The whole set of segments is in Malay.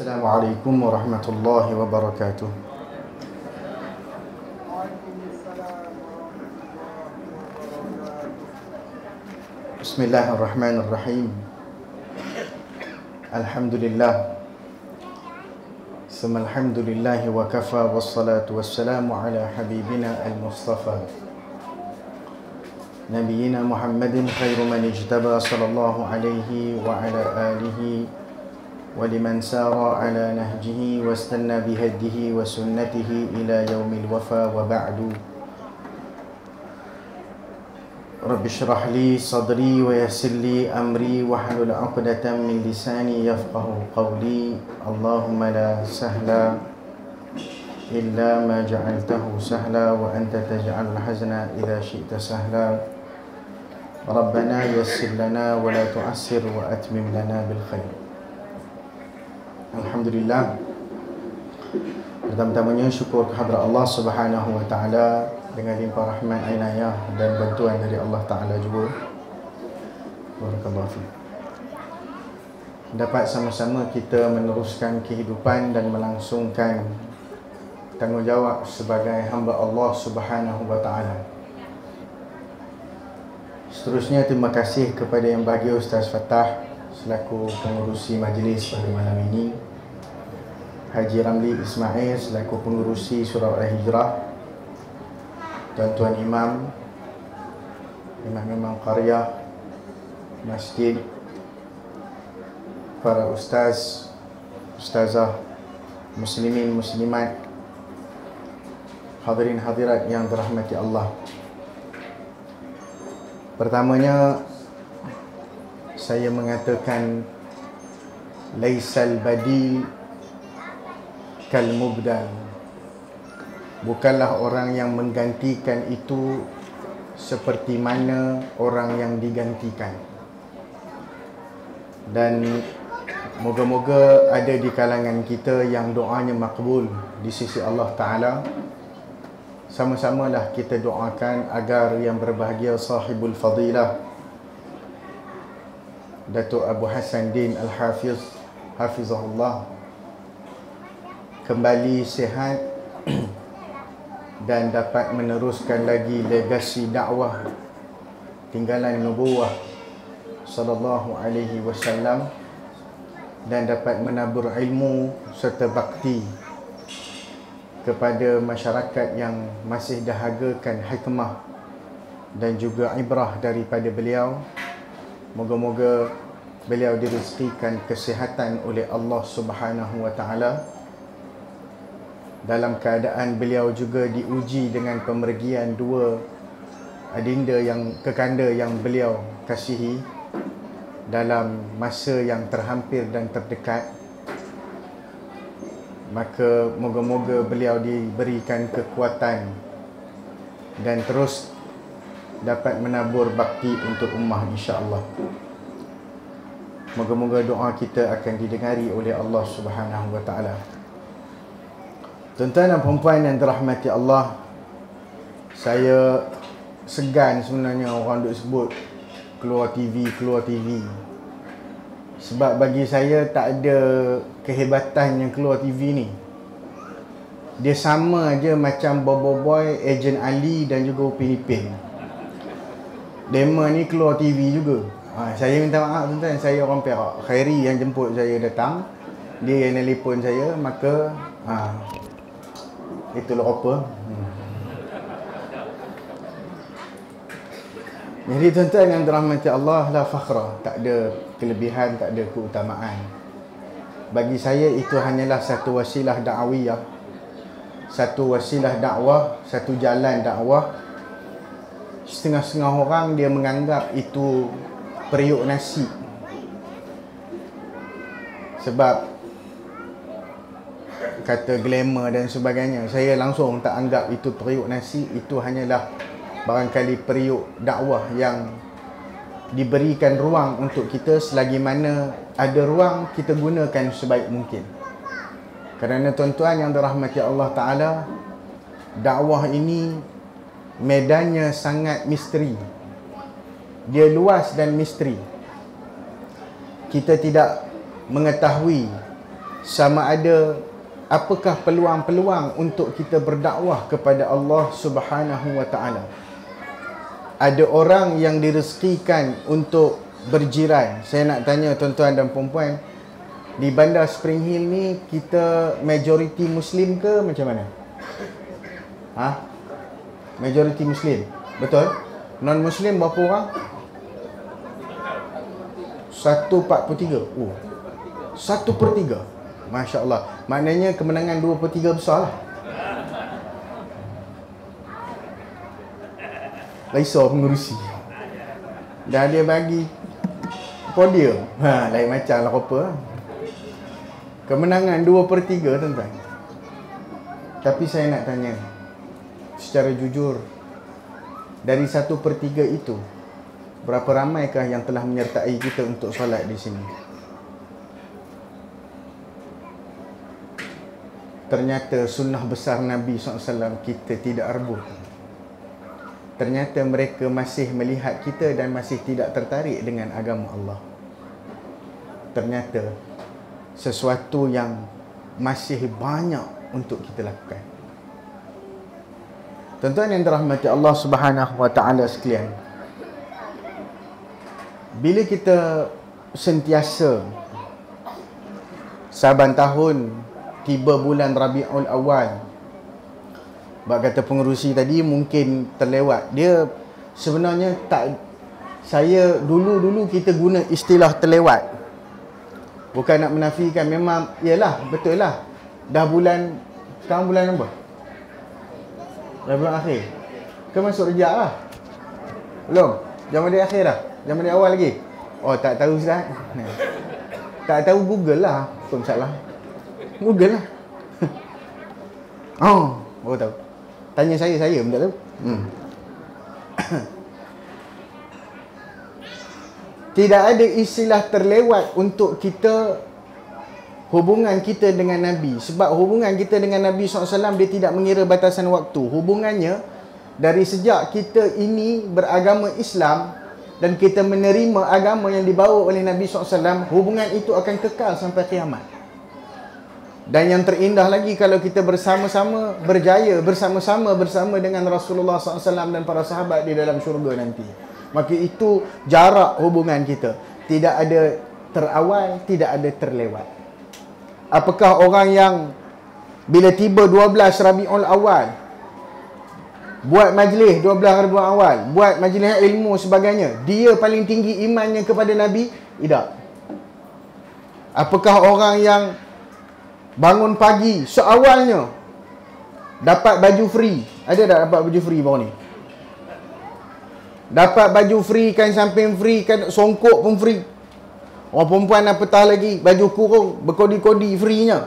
Assalamualaikum warahmatullahi wabarakatuh. Bismillahirrahmanirrahim. Alhamdulillah. Alhamdulillah wa kafa wassalatu wassalamu ala habibina al-mustafa Nabiyyina Muhammadin khairu man ijtaba sallallahu alaihi wa ala alihi wa liman sara ala nahjihi wastanna bihadihi wa sunnatihi ila yaumil wafa wa ba'du. Rabbi shrah li sadri wa yassir li amri wahlul 'uqdatam min lisani yafqahu qawli. Allahumma la sahla illa ma ja'altahu sahla wa anta taj'alul hazna idza syi'ta sahla. Rabbana yassir lana wa la tu'assir wa atmim lana bil khair. Alhamdulillah. Pertama-tamanya syukur kehadrat Allah Subhanahu wa taala dengan limpah rahmat, inayah dan bantuan dari Allah Taala juga. Barakallahu fiik. Dapat sama-sama kita meneruskan kehidupan dan melangsungkan tanggungjawab sebagai hamba Allah Subhanahu wa taala. Seterusnya terima kasih kepada Yang Bahagia Ustaz Fattah selaku pengurusi majlis pada malam ini, Haji Ramli Ismail selaku pengurusi Surau Al-Hijrah, Tuan-tuan imam, imam-imam qaryah, masjid, para ustaz, ustazah, muslimin, muslimat, hadirin hadirat yang dirahmati Allah. Pertamanya saya mengatakan laisal badil kal mubdal. Bukanlah orang yang menggantikan itu seperti mana orang yang digantikan. Dan moga-moga ada di kalangan kita yang doanya makbul di sisi Allah Ta'ala. Sama-samalah kita doakan agar yang berbahagia sahibul fadilah Datuk Abu Hassan Din Al-Hafiz Hafizahullah kembali sihat dan dapat meneruskan lagi legasi dakwah tinggalan nubuwah sallallahu alaihi wasallam dan dapat menabur ilmu serta bakti kepada masyarakat yang masih dahagakan hikmah dan juga ibrah daripada beliau. Moga-moga beliau direzekikan kesihatan oleh Allah Subhanahu wa taala. Dalam keadaan beliau juga diuji dengan pemergian dua adinda yang kekanda yang beliau kasihi dalam masa yang terhampir dan terdekat. Maka moga-moga beliau diberikan kekuatan dan terus dapat menabur bakti untuk ummah insya-Allah. Moga-moga doa kita akan didengari oleh Allah Subhanahu wa taala. Tuan-tuan dan puan-puan yang dirahmati Allah, saya segan sebenarnya orang duk sebut keluar TV. Sebab bagi saya tak ada kehebatan yang keluar TV ni. Dia sama aja macam Bobo Boy, Ejen Ali dan juga Upin Ipin. Dema ni keluar TV juga. Saya minta maaf tuan-tuan, saya orang Perak. Khairi yang jemput saya datang, dia yang telefon saya, maka itulah apa. Jadi tuan-tuan yang dirahmati Allah, la fakhra, tak ada kelebihan, tak ada keutamaan. Bagi saya itu hanyalah satu wasilah da'wiyah, satu wasilah dakwah, satu jalan dakwah. Setengah-setengah orang dia menganggap itu periuk nasi. Sebab kata glamour dan sebagainya. Saya langsung tak anggap itu periuk nasi. Itu hanyalah barangkali periuk dakwah yang diberikan ruang untuk kita. Selagi mana ada ruang, kita gunakan sebaik mungkin. Kerana tuan-tuan yang dirahmati Allah Ta'ala, dakwah ini medannya sangat misteri. Dia luas dan misteri. Kita tidak mengetahui sama ada apakah peluang-peluang untuk kita berdakwah kepada Allah Subhanahu wa taala. Ada orang yang direzekikan untuk berjiran. Saya nak tanya tuan-tuan dan puan-puan, di bandar Spring Hill ni kita majoriti Muslim ke macam mana? Majoriti Muslim, betul? Non-Muslim berapa orang? 1/43. 1/3. Masya Allah. Maknanya kemenangan 2/3 besar lah. Risau pengurusi. Dah dia bagi podium. Lain macam lah apa. Kemenangan 2/3 tuan-tuan. Tapi saya nak tanya secara jujur, dari 1/3 itu, berapa ramaikah yang telah menyertai kita untuk solat di sini? Ternyata sunnah besar Nabi SAW kita tidak arbuh. Ternyata mereka masih melihat kita dan masih tidak tertarik dengan agama Allah. Ternyata sesuatu yang masih banyak untuk kita lakukan. Tuan-tuan yang dirahmati Allah Subhanahu wa taala sekalian, bila kita sentiasa saban tahun tiba bulan Rabiul Awal, bab kata pengerusi tadi mungkin terlewat. Dia sebenarnya tak, saya dulu kita guna istilah terlewat. Bukan nak menafikan, memang yalah, betul lah. Dah bulan, sekarang bulan apa? Dah bulan akhir. Ke masuk Rejab lah? Belum? Jamadil akhir dah? Jamadil awal lagi? Oh, tak tahu Ustaz. Tak tahu, Google lah. Apa masalah? Google lah. Baru tahu. Tanya saya pun tak tahu. Tidak ada istilah terlewat untuk kita, hubungan kita dengan Nabi. Sebab hubungan kita dengan Nabi SAW, dia tidak mengira batasan waktu. Hubungannya dari sejak kita ini beragama Islam dan kita menerima agama yang dibawa oleh Nabi SAW, hubungan itu akan kekal sampai kiamat. Dan yang terindah lagi, kalau kita bersama-sama berjaya, bersama-sama dengan Rasulullah SAW dan para sahabat di dalam syurga nanti. Maka itu jarak hubungan kita. Tidak ada terawal, tidak ada terlewat. Apakah orang yang bila tiba 12 Rabiul Awal buat majlis 12 Rabiul Awal, buat majlis ilmu sebagainya, dia paling tinggi imannya kepada Nabi? Tidak. Apakah orang yang bangun pagi seawalnya dapat baju free? Ada tak dapat baju free baru ni? Dapat baju free, kain samping free, kain songkok pun free. Orang perempuan apatah lagi, baju kurung berkodi-kodi free-nya.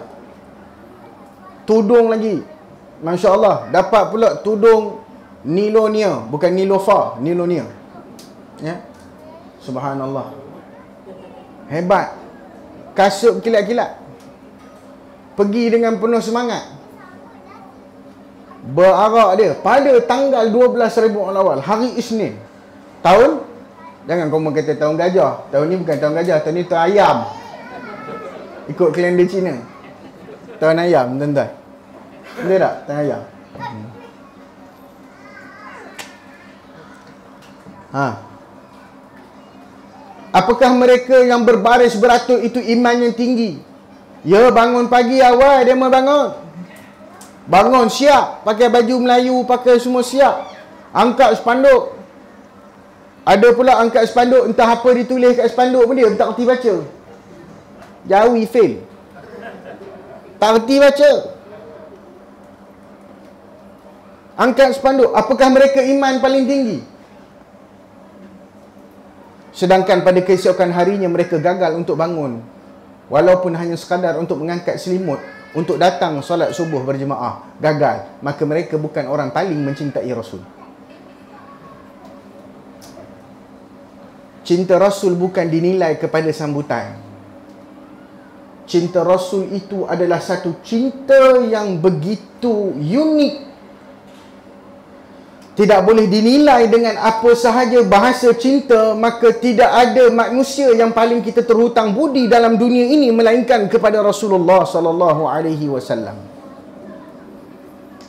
Tudung lagi, Masya Allah. Dapat pula tudung Nilonia, bukan Nilofa, Nilonia. Ya, Subhanallah. Hebat. Kasut kilat-kilat. Pergi dengan penuh semangat. Berarak dia pada tanggal 12 Rabiul Awal, hari Isnin. Tahun, jangan kau kata tahun gajah. Tahun ni bukan tahun gajah, tahun ni tahun ayam. Ikut kalender Cina. Tahun ayam, tuan-tuan. Betul tak? Tahun ayam. Apakah mereka yang berbaris beratur itu iman yang tinggi? Ya, bangun pagi awal dia mau bangun. Bangun siap, pakai baju Melayu, pakai semua siap. Angkat spanduk. Ada pula angkat spanduk, entah apa ditulis kat spanduk pun dia tak reti baca. Jawi fail. Tak reti baca. Angkat spanduk. Apakah mereka iman paling tinggi? Sedangkan pada keesokan harinya mereka gagal untuk bangun, walaupun hanya sekadar untuk mengangkat selimut untuk datang solat subuh berjemaah. Gagal. Maka mereka bukan orang paling mencintai Rasul. Cinta Rasul bukan dinilai kepada sambutan. Cinta Rasul itu adalah satu cinta yang begitu unik. tidak boleh dinilai dengan apa sahaja bahasa cinta, maka tidak ada manusia yang paling kita terhutang budi dalam dunia ini melainkan kepada Rasulullah sallallahu alaihi wasallam.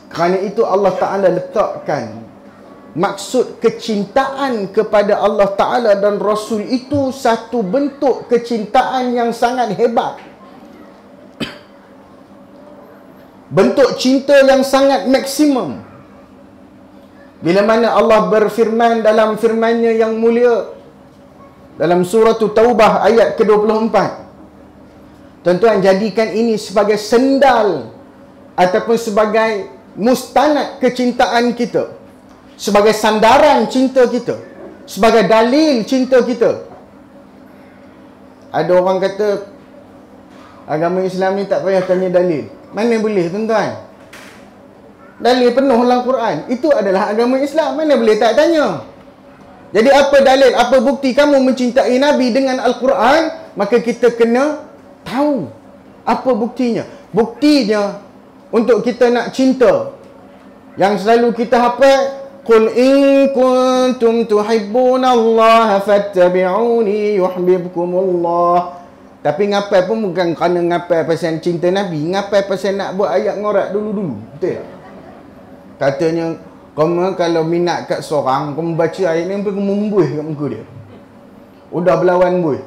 Kerana itu Allah Ta'ala letakkan maksud kecintaan kepada Allah Ta'ala dan Rasul itu satu bentuk kecintaan yang sangat hebat. Bentuk cinta yang sangat maksimum. Bila mana Allah berfirman dalam firman-Nya yang mulia dalam surah Taubah ayat ke-24. Tuan-tuan, jadikan ini sebagai sendal ataupun sebagai mustanad kecintaan kita, sebagai sandaran cinta kita, sebagai dalil cinta kita. Ada orang kata agama Islam ni tak payah tanya dalil. Mana boleh, tuan-tuan? Dalil penuh dalam Quran. Itu adalah agama Islam. Mana boleh tak tanya? Jadi apa dalil, apa bukti kamu mencintai Nabi dengan Al-Quran? Maka kita kena tahu apa buktinya. Buktinya untuk kita nak cinta, yang selalu kita hafal, Qul in kuntum tuhibbunallaha fattabi'uni yuhibbukumullah. Tapi ngapai pun bukan kerana ngapai pasal cinta Nabi, ngapai pasal nak buat ayat ngorak dulu-dulu. Betul tak? Katanya, kamu kalau minat kat seorang, kamu baca ayat ni, kamu membuih kat muka dia. Udah berlawan buih.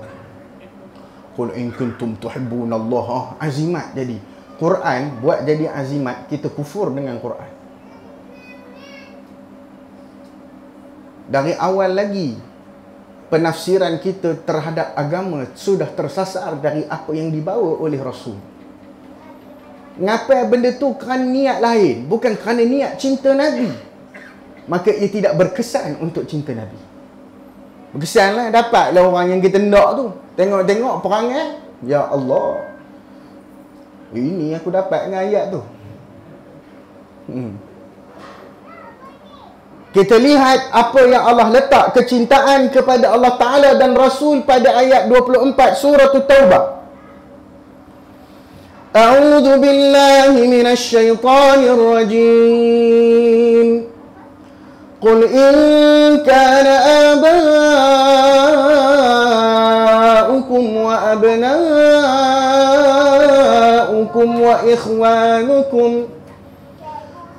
Qul in kuntum tuhibbunallaha. Azimat jadi. Quran buat jadi azimat, kita kufur dengan Quran. Dari awal lagi, penafsiran kita terhadap agama sudah tersasar dari apa yang dibawa oleh Rasul. Ngapai benda tu kerana niat lain, bukan kerana niat cinta Nabi, maka ia tidak berkesan untuk cinta Nabi. Berkesanlah, dapatlah orang yang kita nak tu. Tengok-tengok perangai, ya Allah, ini aku dapat dengan ayat tu. Kita lihat apa yang Allah letak kecintaan kepada Allah Ta'ala dan Rasul pada ayat 24 surah Taubah. A'udzu billahi minasy syaithanir rajim. Qul in kana aba'ukum wa abna'ukum wa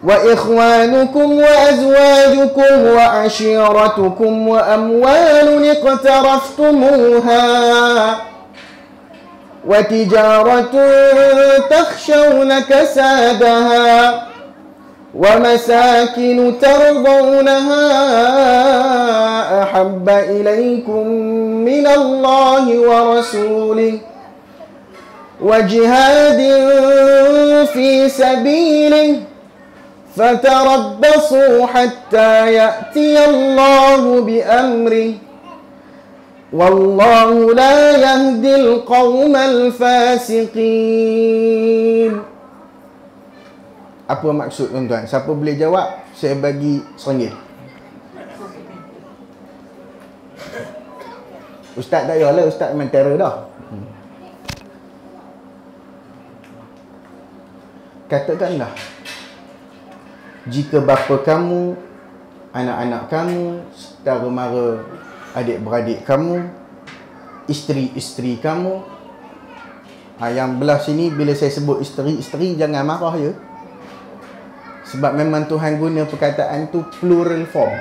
إخوانكم وأزواجكم وعشيرتكم وأموال اقترفتموها وتجارة تخشون كسادها ومساكن ترضونها أحب إليكم من الله ورسوله وجهاد في سبيله فتربصوا حتى يأتي الله بأمره والله لا يهدي القوم الفاسقين. Apa maksud, tuan-tuan? Siapa boleh jawab? Saya bagi RM1. Ustaz tak payahlah, Ustaz memang terror dah. Katakanlah, jika bapa kamu, anak-anak kamu, saudara mara adik-beradik kamu, isteri-isteri kamu, yang belah sini bila saya sebut isteri-isteri jangan marah ya, sebab memang Tuhan guna perkataan tu plural form.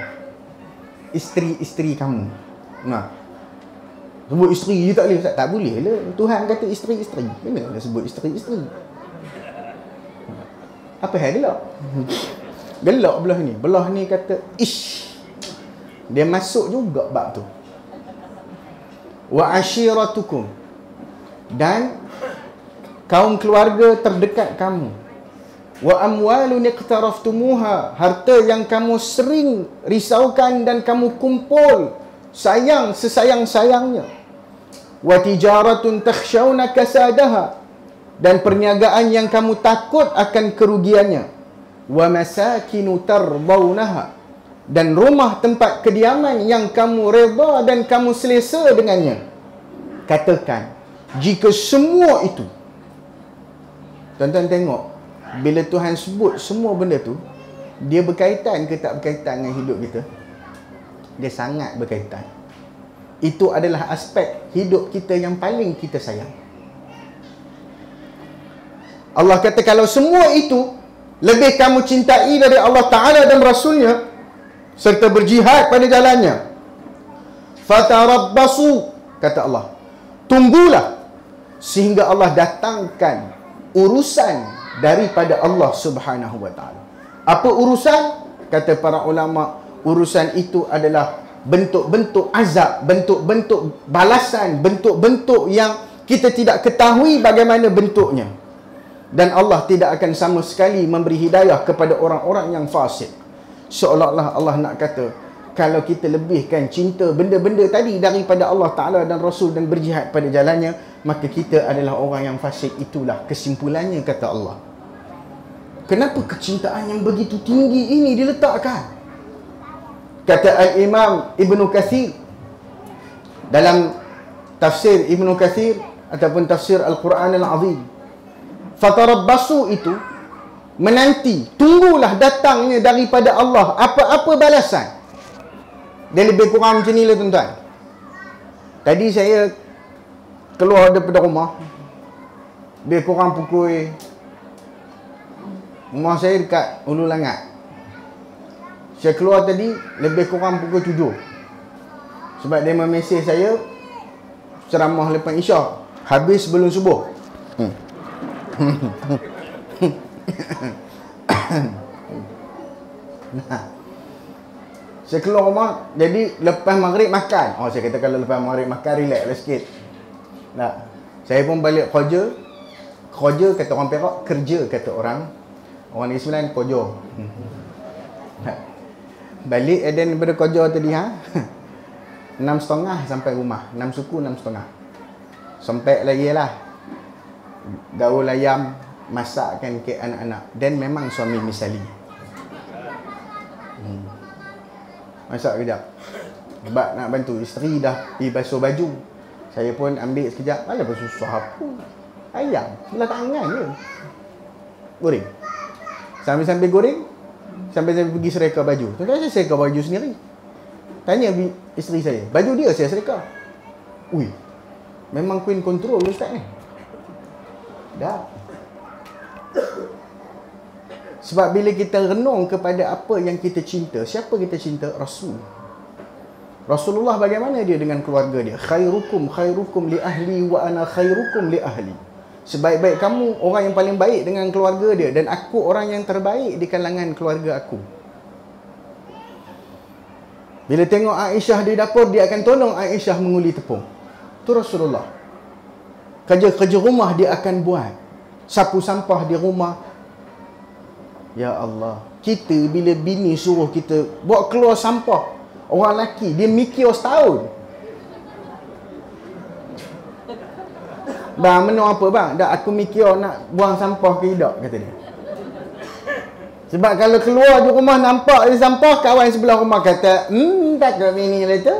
Isteri-isteri kamu. Nah, sebut isteri je tak boleh, tak boleh lah. Tuhan kata isteri-isteri, kena lah sebut isteri-isteri. Apa hal gelak? Gelak belah ni. Belah ni kata ish. Dia masuk juga bab tu. Wa ashiratukum, dan kaum keluarga terdekat kamu. Wa amwalun iqtaraftumuha, harta yang kamu sering risaukan dan kamu kumpul sayang sesayang-sayangnya. Wa tijaratun takhshawna kasadaha, dan perniagaan yang kamu takut akan kerugiannya. Wa masakinu tardawnaha, dan rumah tempat kediaman yang kamu redha dan kamu selesa dengannya. Katakan, jika semua itu, tuan-tuan tengok, bila Tuhan sebut semua benda tu, Dia berkaitan ke tak berkaitan dengan hidup kita? Dia sangat berkaitan. Itu adalah aspek hidup kita yang paling kita sayang. Allah kata kalau semua itu lebih kamu cintai dari Allah Ta'ala dan Rasulnya serta berjihad pada jalannya, fatarabbasu, kata Allah, tunggulah sehingga Allah datangkan urusan daripada Allah Subhanahu wa Ta'ala. Apa urusan? Kata para ulama, urusan itu adalah bentuk-bentuk azab, bentuk-bentuk balasan, bentuk-bentuk yang kita tidak ketahui bagaimana bentuknya. Dan Allah tidak akan sama sekali memberi hidayah kepada orang-orang yang fasik. Seolah-olah Allah nak kata, kalau kita lebihkan cinta benda-benda tadi daripada Allah Ta'ala dan Rasul dan berjihad pada jalannya, maka kita adalah orang yang fasik. Itulah kesimpulannya, kata Allah. Kenapa kecintaan yang begitu tinggi ini diletakkan? Kata Al-Imam Ibn Kathir dalam tafsir Ibn Kathir ataupun tafsir Al-Quran Al-Azim, fatarabbasu itu menanti, tunggulah datangnya daripada Allah apa-apa balasan. Dia lebih kurang macam ni lah tuan-tuan. Tadi saya keluar daripada rumah, lebih kurang pukul, rumah saya dekat Ulu Langat. Saya keluar tadi lebih kurang pukul 7. Sebab dia memesej saya ceramah lepas Isyak, habis sebelum subuh. Saya keluar rumah, jadi lepas maghrib makan. Saya kata kalau lepas maghrib makan, relax lah sikit. Nah, saya pun balik kerja. Kerja kata orang Perak, kerja kata orang Negeri Sembilan, kerja. Balik Eden daripada kerja tadi 6.30 sampai rumah. 6 suku 6.30. Sampai lagi lah, gaul ayam, masakkan kek anak-anak. Dan memang suami misali, masak kejap sebab nak bantu isteri dah pergi basuh baju. Saya pun ambil sekejap. Alah bersusah apa, ayam sebelah tangan je, goreng. Sambil-sambil goreng, sambil-sambil pergi sereka baju. Tuan-tuan, saya sereka baju sendiri. Tanya isteri saya, baju dia saya sereka. Ui, memang queen control ustaz ni. Dah. Sebab bila kita renung kepada apa yang kita cinta, siapa kita cinta? Rasul. Rasulullah bagaimana dia dengan keluarga dia? Khairukum khairukum li ahli wa ana khairukum li ahli. Sebaik-baik kamu orang yang paling baik dengan keluarga dia, dan aku orang yang terbaik di kalangan keluarga aku. Bila tengok Aisyah di dapur, dia akan tolong Aisyah menguli tepung. Itu Rasulullah. Kerja-kerja rumah dia akan buat. Sapu sampah di rumah. Ya Allah, kita bila bini suruh kita buat keluar sampah, orang lelaki dia mikir setahun. Bang, menu apa bang? Dah aku mikir nak buang sampah ke tidak, kata dia. Sebab kalau keluar di rumah nampak ada sampah, kawan sebelah rumah kata, takut bini lah tu.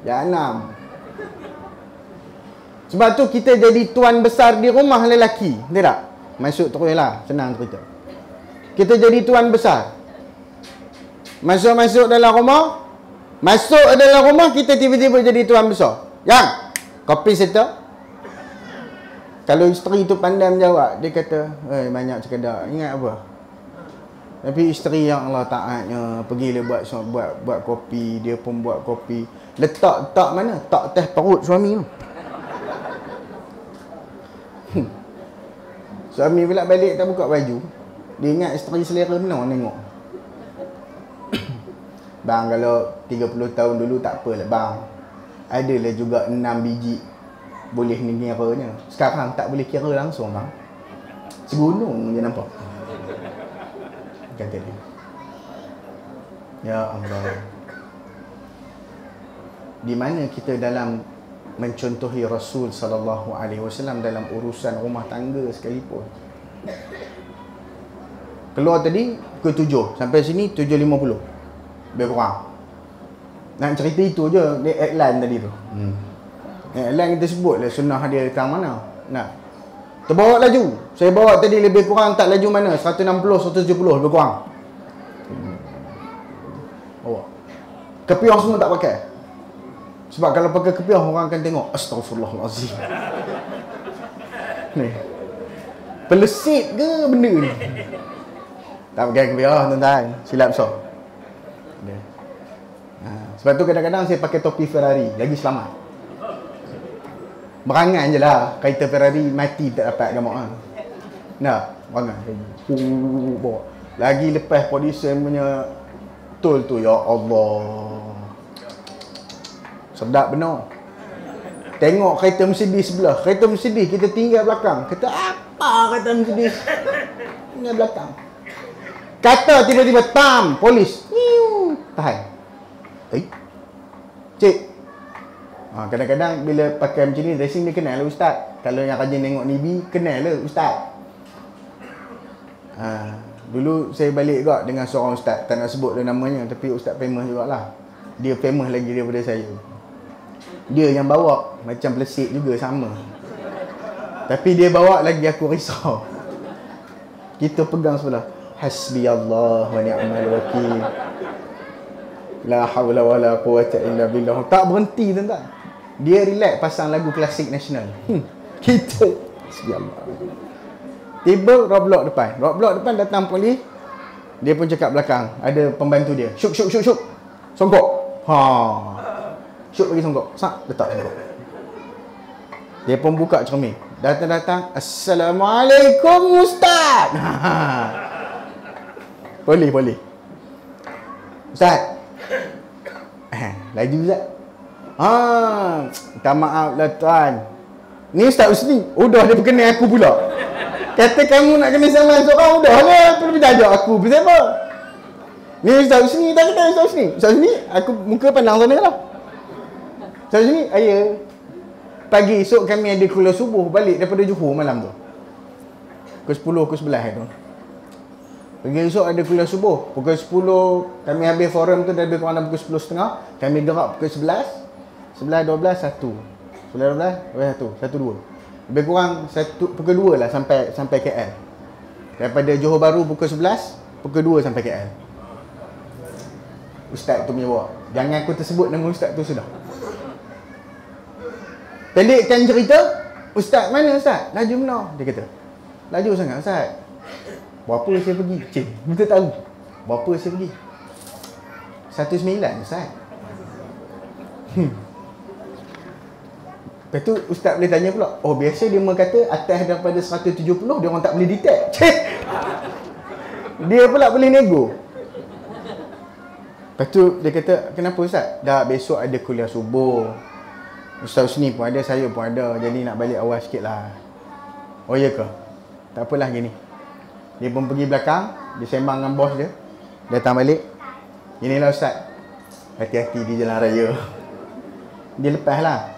Jangan. Sebab tu kita jadi tuan besar di rumah lelaki. Betul tak? Masuk terus lah, senang cerita. Kita jadi tuan besar. Masuk dalam rumah, kita tiba-tiba jadi tuan besar. Yang, kopi settle. Kalau isteri tu pandai menjawab, dia kata, banyak cakap, ingat apa? Tapi isteri yang Allah taatnya, pergilah buat kopi, dia pun buat kopi. Letak mana? Tak teh perut suami tu. Suami pula balik tak buka baju. Dia ingat isteri selera benar tengok. Bang, kalau 30 tahun dulu tak apalah bang. Adalah juga 6 biji boleh ngiranya. Sekarang tak boleh kira langsung bang. Segunung je nampak, kata dia. Ya Allah, di mana kita dalam mencontohi Rasul sallallahu alaihi wasallam dalam urusan rumah tangga sekalipun. Keluar tadi pukul 7, sampai sini 7.50 lebih kurang. Nak cerita itu je, dia outline tadi tu. Outline kita sebut lah sunnah dia tentang mana. Nah, Terbawa laju. Saya bawa tadi lebih kurang tak laju mana, 160, 170 lebih kurang. Bawa. Kepiah semua tak pakai. Sebab kalau pakai kepiah orang akan tengok, astagfirullahalazim. Ni. Pelesit ke benda ni? Tak pakai kepiah tuan-tuan. Silap besar. Sebab tu kadang-kadang saya pakai topi Ferrari, lagi selamat. Berangan je lah, kereta Ferrari mati tak dapat gambar kan. Nah, berangan. Bawa. Lagi lepas polisi punya tol tu, ya Allah. Sedap benar. Tengok kereta Mercedes sebelah. Kereta Mercedes kita tinggal belakang. Kata apa kereta Mercedes? Tinggal belakang. Kata tiba-tiba tam, polis. Tahan. Cik. Kadang-kadang bila pakai macam ni, dressing dia kenal lah ustaz. Kalau yang rajin tengok Nibi, kenal lah ustaz. Dulu saya balik juga dengan seorang ustaz. Tak nak sebut dia namanya, tapi ustaz famous jugalah. Dia famous lagi daripada saya. Dia yang bawa macam Pelesit juga sama. Tapi dia bawa lagi aku risau. Kita pegang sebelah. Hasbi Allah wa ni'mal wakil. La hawla wa la quwwata illa billah. Tak berhenti tuan-tuan. Dia relax pasang lagu klasik nasional. Kita hasbi Allah. Tiba roadblock depan. Roadblock depan datang polis. Dia pun cakap belakang. Ada pembantu dia. Syuk. Songkok. Syuk bagi songkok. Letak songkok. Dia pun buka cermin. Datang. Assalamualaikum Ustaz. Boleh. Ustaz. Laju Ustaz. Minta maaf lah tuan. Ni Ustaz Husni. Udah dia berkenal aku pula. Kata kamu nak kena sama seorang, udah lah. Perlu ajak aku. Pasal apa? Ni Ustaz Husni. Tak kena Ustaz Husni. Ustaz Husni, aku muka pandang sana lah. Ustaz Husni, ayah. Pagi esok kami ada kuliah subuh balik daripada Johor malam tu. Pukul 10, pukul 11 tu. Pagi esok ada kuliah subuh. Pukul 10 kami habis forum tu dah lebih kurang dalam pukul 10.30. Kami gerak pukul 11. 11, 12, 1. 11, 12, 1. 1, 2. Lebih kurang pukul 2 lah sampai KL. Daripada Johor Bahru pukul 11, pukul 2 sampai KL. Ustaz tu punya bawa. Jangan aku tersebut nama ustaz tu sudah. Pendekkan cerita, ustaz mana ustaz? Laju benar. Dia kata, laju sangat ustaz. Berapa saya pergi? Cik, kita tahu. Berapa saya pergi? 19 ustaz. Lepas tu ustaz boleh tanya pula, oh biasa dia kata atas daripada 170 dia orang tak boleh detect. Dia pula boleh nego. Lepas tu dia kata, kenapa ustaz? Dah besok ada kuliah subuh. Ustaz Husni pun ada, saya pun ada. Jadi nak balik awal sikit lah. Oh ya ke? Tak apalah gini. Dia pun pergi belakang, dia sembang dengan bos dia. Datang balik. Inilah ustaz. Hati-hati di jalan raya. Dia lepas lah.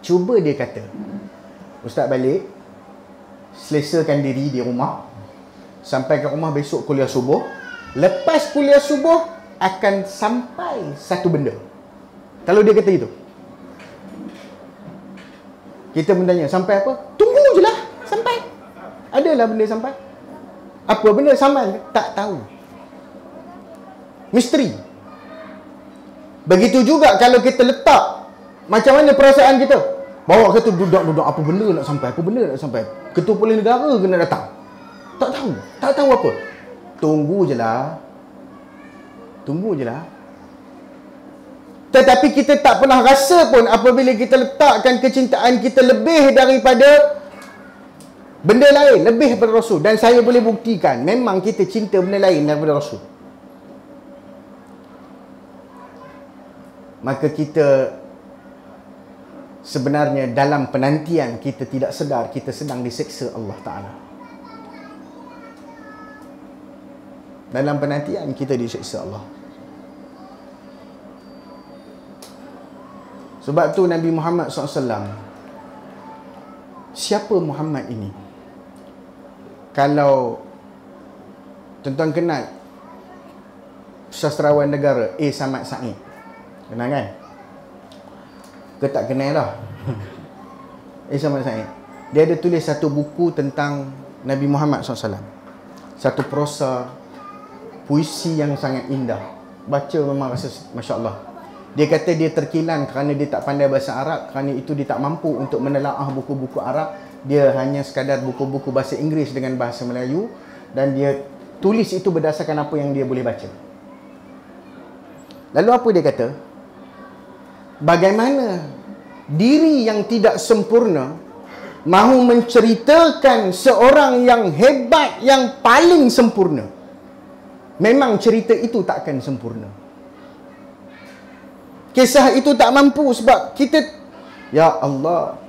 Cuba dia kata, ustaz balik, selesakan diri di rumah, sampai ke rumah besok kuliah subuh. Lepas kuliah subuh akan sampai satu benda. Kalau dia kata itu, kita bertanya, sampai apa? Tunggu je lah sampai. Adalah benda sampai. Apa benda sampai? Tak tahu. Misteri. Begitu juga kalau kita letak, macam mana perasaan kita? Bawa kata duduk apa benda nak sampai? Apa benda nak sampai? Ketua Polis Negara kena datang. Tak tahu. Tak tahu apa. Tunggu je lah. Tetapi kita tak pernah rasa pun apabila kita letakkan kecintaan kita lebih daripada benda lain, lebih daripada Rasul. Dan saya boleh buktikan, memang kita cinta benda lain daripada Rasul. Maka kita sebenarnya dalam penantian kita tidak sedar kita sedang diseksa Allah Ta'ala. Dalam penantian kita diseksa Allah. Sebab tu Nabi Muhammad SAW, siapa Muhammad ini? Kalau tuan-tuan kenal sastrawan negara A. Samad Said, kenal kan? Ke tak kenal lah? A. Samad Said. Dia ada tulis satu buku tentang Nabi Muhammad SAW. Satu prosa puisi yang sangat indah. Baca memang rasa Masya Allah. Dia kata dia terkilan kerana dia tak pandai bahasa Arab. Kerana itu dia tak mampu untuk menelaah buku-buku Arab. Dia hanya sekadar buku-buku bahasa Inggeris dengan bahasa Melayu. Dan dia tulis itu berdasarkan apa yang dia boleh baca. Lalu apa dia kata? Bagaimana diri yang tidak sempurna mahu menceritakan seorang yang hebat, yang paling sempurna. Memang cerita itu takkan sempurna. Kisah itu tak mampu sebab kita, ya Allah,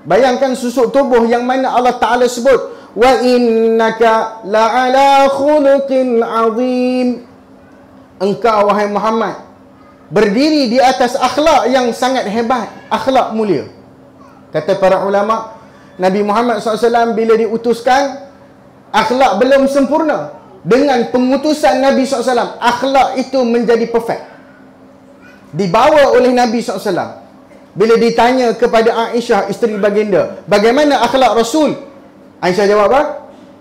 bayangkan susuk tubuh yang mana Allah Ta'ala sebut, wa innaka la'ala khuluqin azim. Engkau wahai Muhammad berdiri di atas akhlak yang sangat hebat, akhlak mulia. Kata para ulama, Nabi Muhammad SAW bila diutuskan, akhlak belum sempurna. Dengan pengutusan Nabi SAW, akhlak itu menjadi perfect. Dibawa oleh Nabi SAW. Bila ditanya kepada Aisyah, isteri baginda, bagaimana akhlak Rasul? Aisyah jawab apa?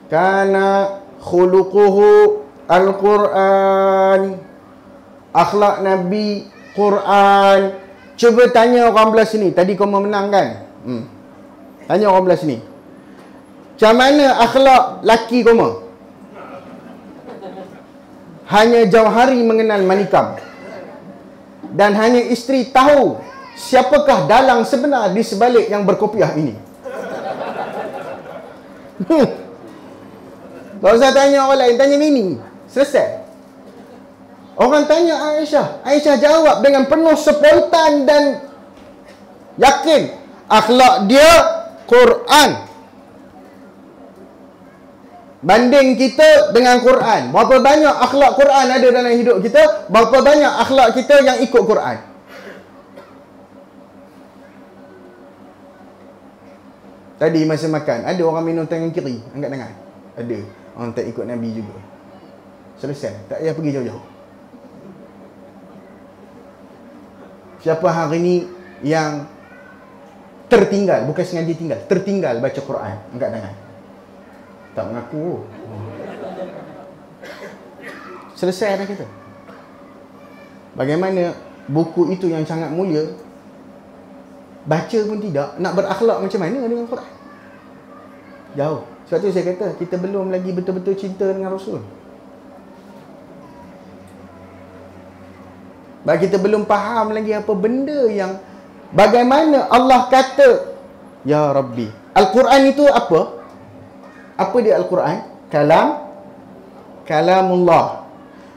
Kana khuluquhu Al-Quran. Akhlak Nabi Quran. Cuba tanya orang belah sini. Tadi kau menang kan? Tanya orang belah sini. Macam mana akhlak laki kau? Hanya Jauhari mengenal Manikam. Dan hanya isteri tahu siapakah dalang sebenar di sebalik yang berkopiah ini. Tak usah tanya orang lain, tanya Nini. Selesai. Orang tanya Aisyah. Aisyah jawab dengan penuh spontan dan yakin. Akhlak dia Quran. Banding kita dengan Quran. Berapa banyak akhlak Quran ada dalam hidup kita? Berapa banyak akhlak kita yang ikut Quran? Tadi masa makan, ada orang minum tangan kiri, angkat tangan. Ada. Orang tak ikut Nabi juga. Selesai. Tak payah pergi jauh-jauh. Siapa hari ni yang tertinggal, bukan sengaja tinggal, tertinggal baca Quran, angkat tangan. Tak mengaku. Selesai dah kita. Bagaimana buku itu yang sangat mulia, baca pun tidak, nak berakhlak macam mana dengan Quran? Jauh. Sebab tu saya kata, kita belum lagi betul-betul cinta dengan Rasul. Sebab kita belum faham lagi apa benda yang, bagaimana Allah kata, Ya Rabbi. Al-Quran itu apa? Apa dia Al-Quran? Kalamullah.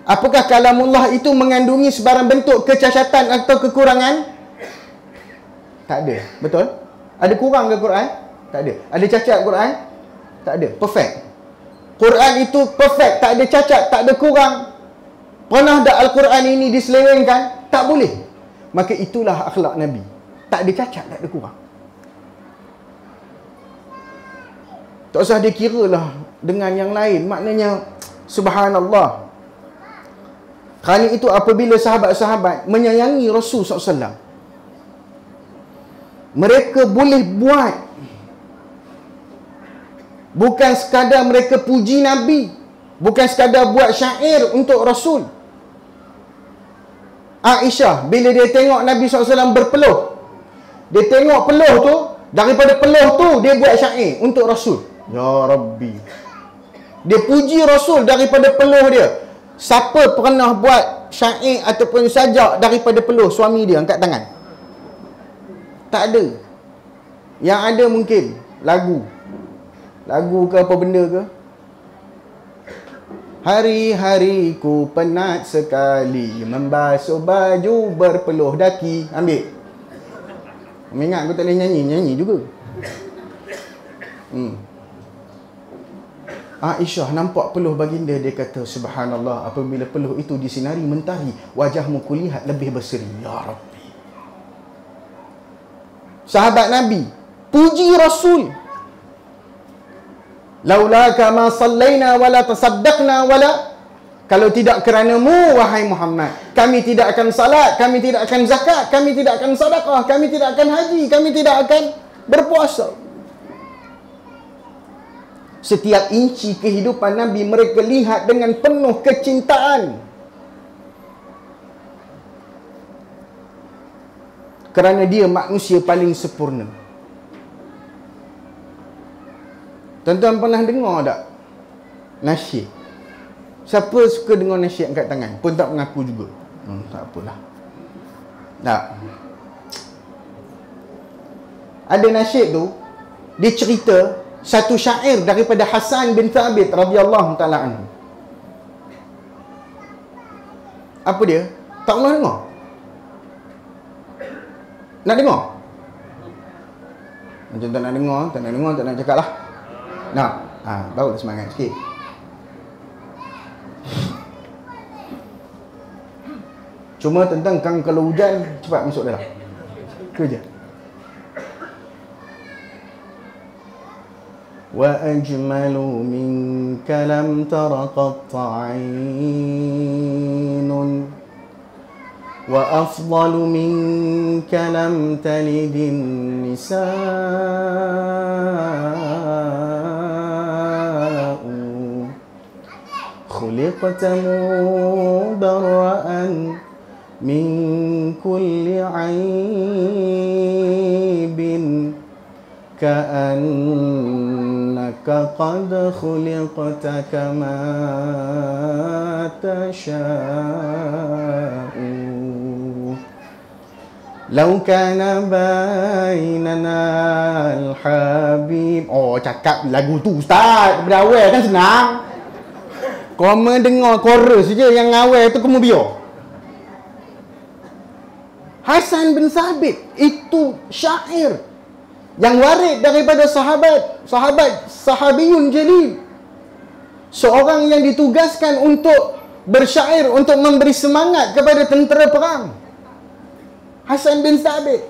Apakah kalamullah itu mengandungi sebarang bentuk kecacatan atau kekurangan? Tak ada. Betul? Ada kurang ke Quran? Tak ada. Ada cacat Quran? Tak ada. Perfect. Quran itu perfect. Tak ada cacat, tak ada kurang. Pernah tak Al-Quran ini diselewengkan? Tak boleh. Maka itulah akhlak Nabi. Tak ada cacat, tak ada kurang. Tak usah dikiralah dengan yang lain. Maknanya, subhanallah. Kerana itu apabila sahabat-sahabat menyayangi Rasul SAW, mereka boleh buat, bukan sekadar mereka puji Nabi, bukan sekadar buat syair untuk Rasul. Aisyah, bila dia tengok Nabi SAW berpeluh, dia tengok peluh tu, daripada peluh tu dia buat syair untuk Rasul. Ya Rabbi. Dia puji Rasul daripada peluh dia. Siapa pernah buat syair ataupun sajak daripada peluh suami dia? Angkat tangan. Tak ada. Yang ada mungkin lagu. Lagu ke apa benda ke? Hari-hariku penat sekali membasuh baju berpeluh daki. Ambil. Ingat aku tak boleh nyanyi. Nyanyi juga. Aisyah nampak peluh baginda, dia kata, subhanallah, apabila peluh itu disinari mentari, wajahmu kulihat lebih berseri. Ya Rabbi. Sahabat Nabi puji Rasul. Laulaka ma sallaina wala tasaddaqna wala, kalau tidak kerana-Mu wahai Muhammad, kami tidak akan salat, kami tidak akan zakat, kami tidak akan sedekah, kami tidak akan haji, kami tidak akan berpuasa. Setiap inci kehidupan Nabi mereka lihat dengan penuh kecintaan. Kerana dia manusia paling sempurna. Tuan-tuan pernah dengar tak nasyid? Siapa suka dengar nasyid angkat tangan? Pun tak mengaku juga. Tak apalah. Tak. Ada nasyid tu, dia cerita satu syair daripada Hasan bin Thabit radhiyallahu ta'ala anhu. Apa dia? Tak pernah dengar? Nak dengar? Macam tak nak dengar, tak nak cakap lah. Nak? Barulah semangat sikit. Cuma tentang kalau hujan, cepat masuk dalam. Kerja. وأجمل منك لم تر قط عين وأفضل منك لم تلد النساء خلقت مبرأ من كل عيب كأنك قد خلقت كما تشاء لو كان بيننا الحبيب. Oh, cakap lagu tu Ustaz daripada awal kan senang. Kau mendengar chorus je, yang awal tu kamu biar. Hasan bin Thabit itu syair yang warid daripada sahabiyun jalil. Seorang yang ditugaskan untuk bersyair, untuk memberi semangat kepada tentera perang. Hasan bin Thabit.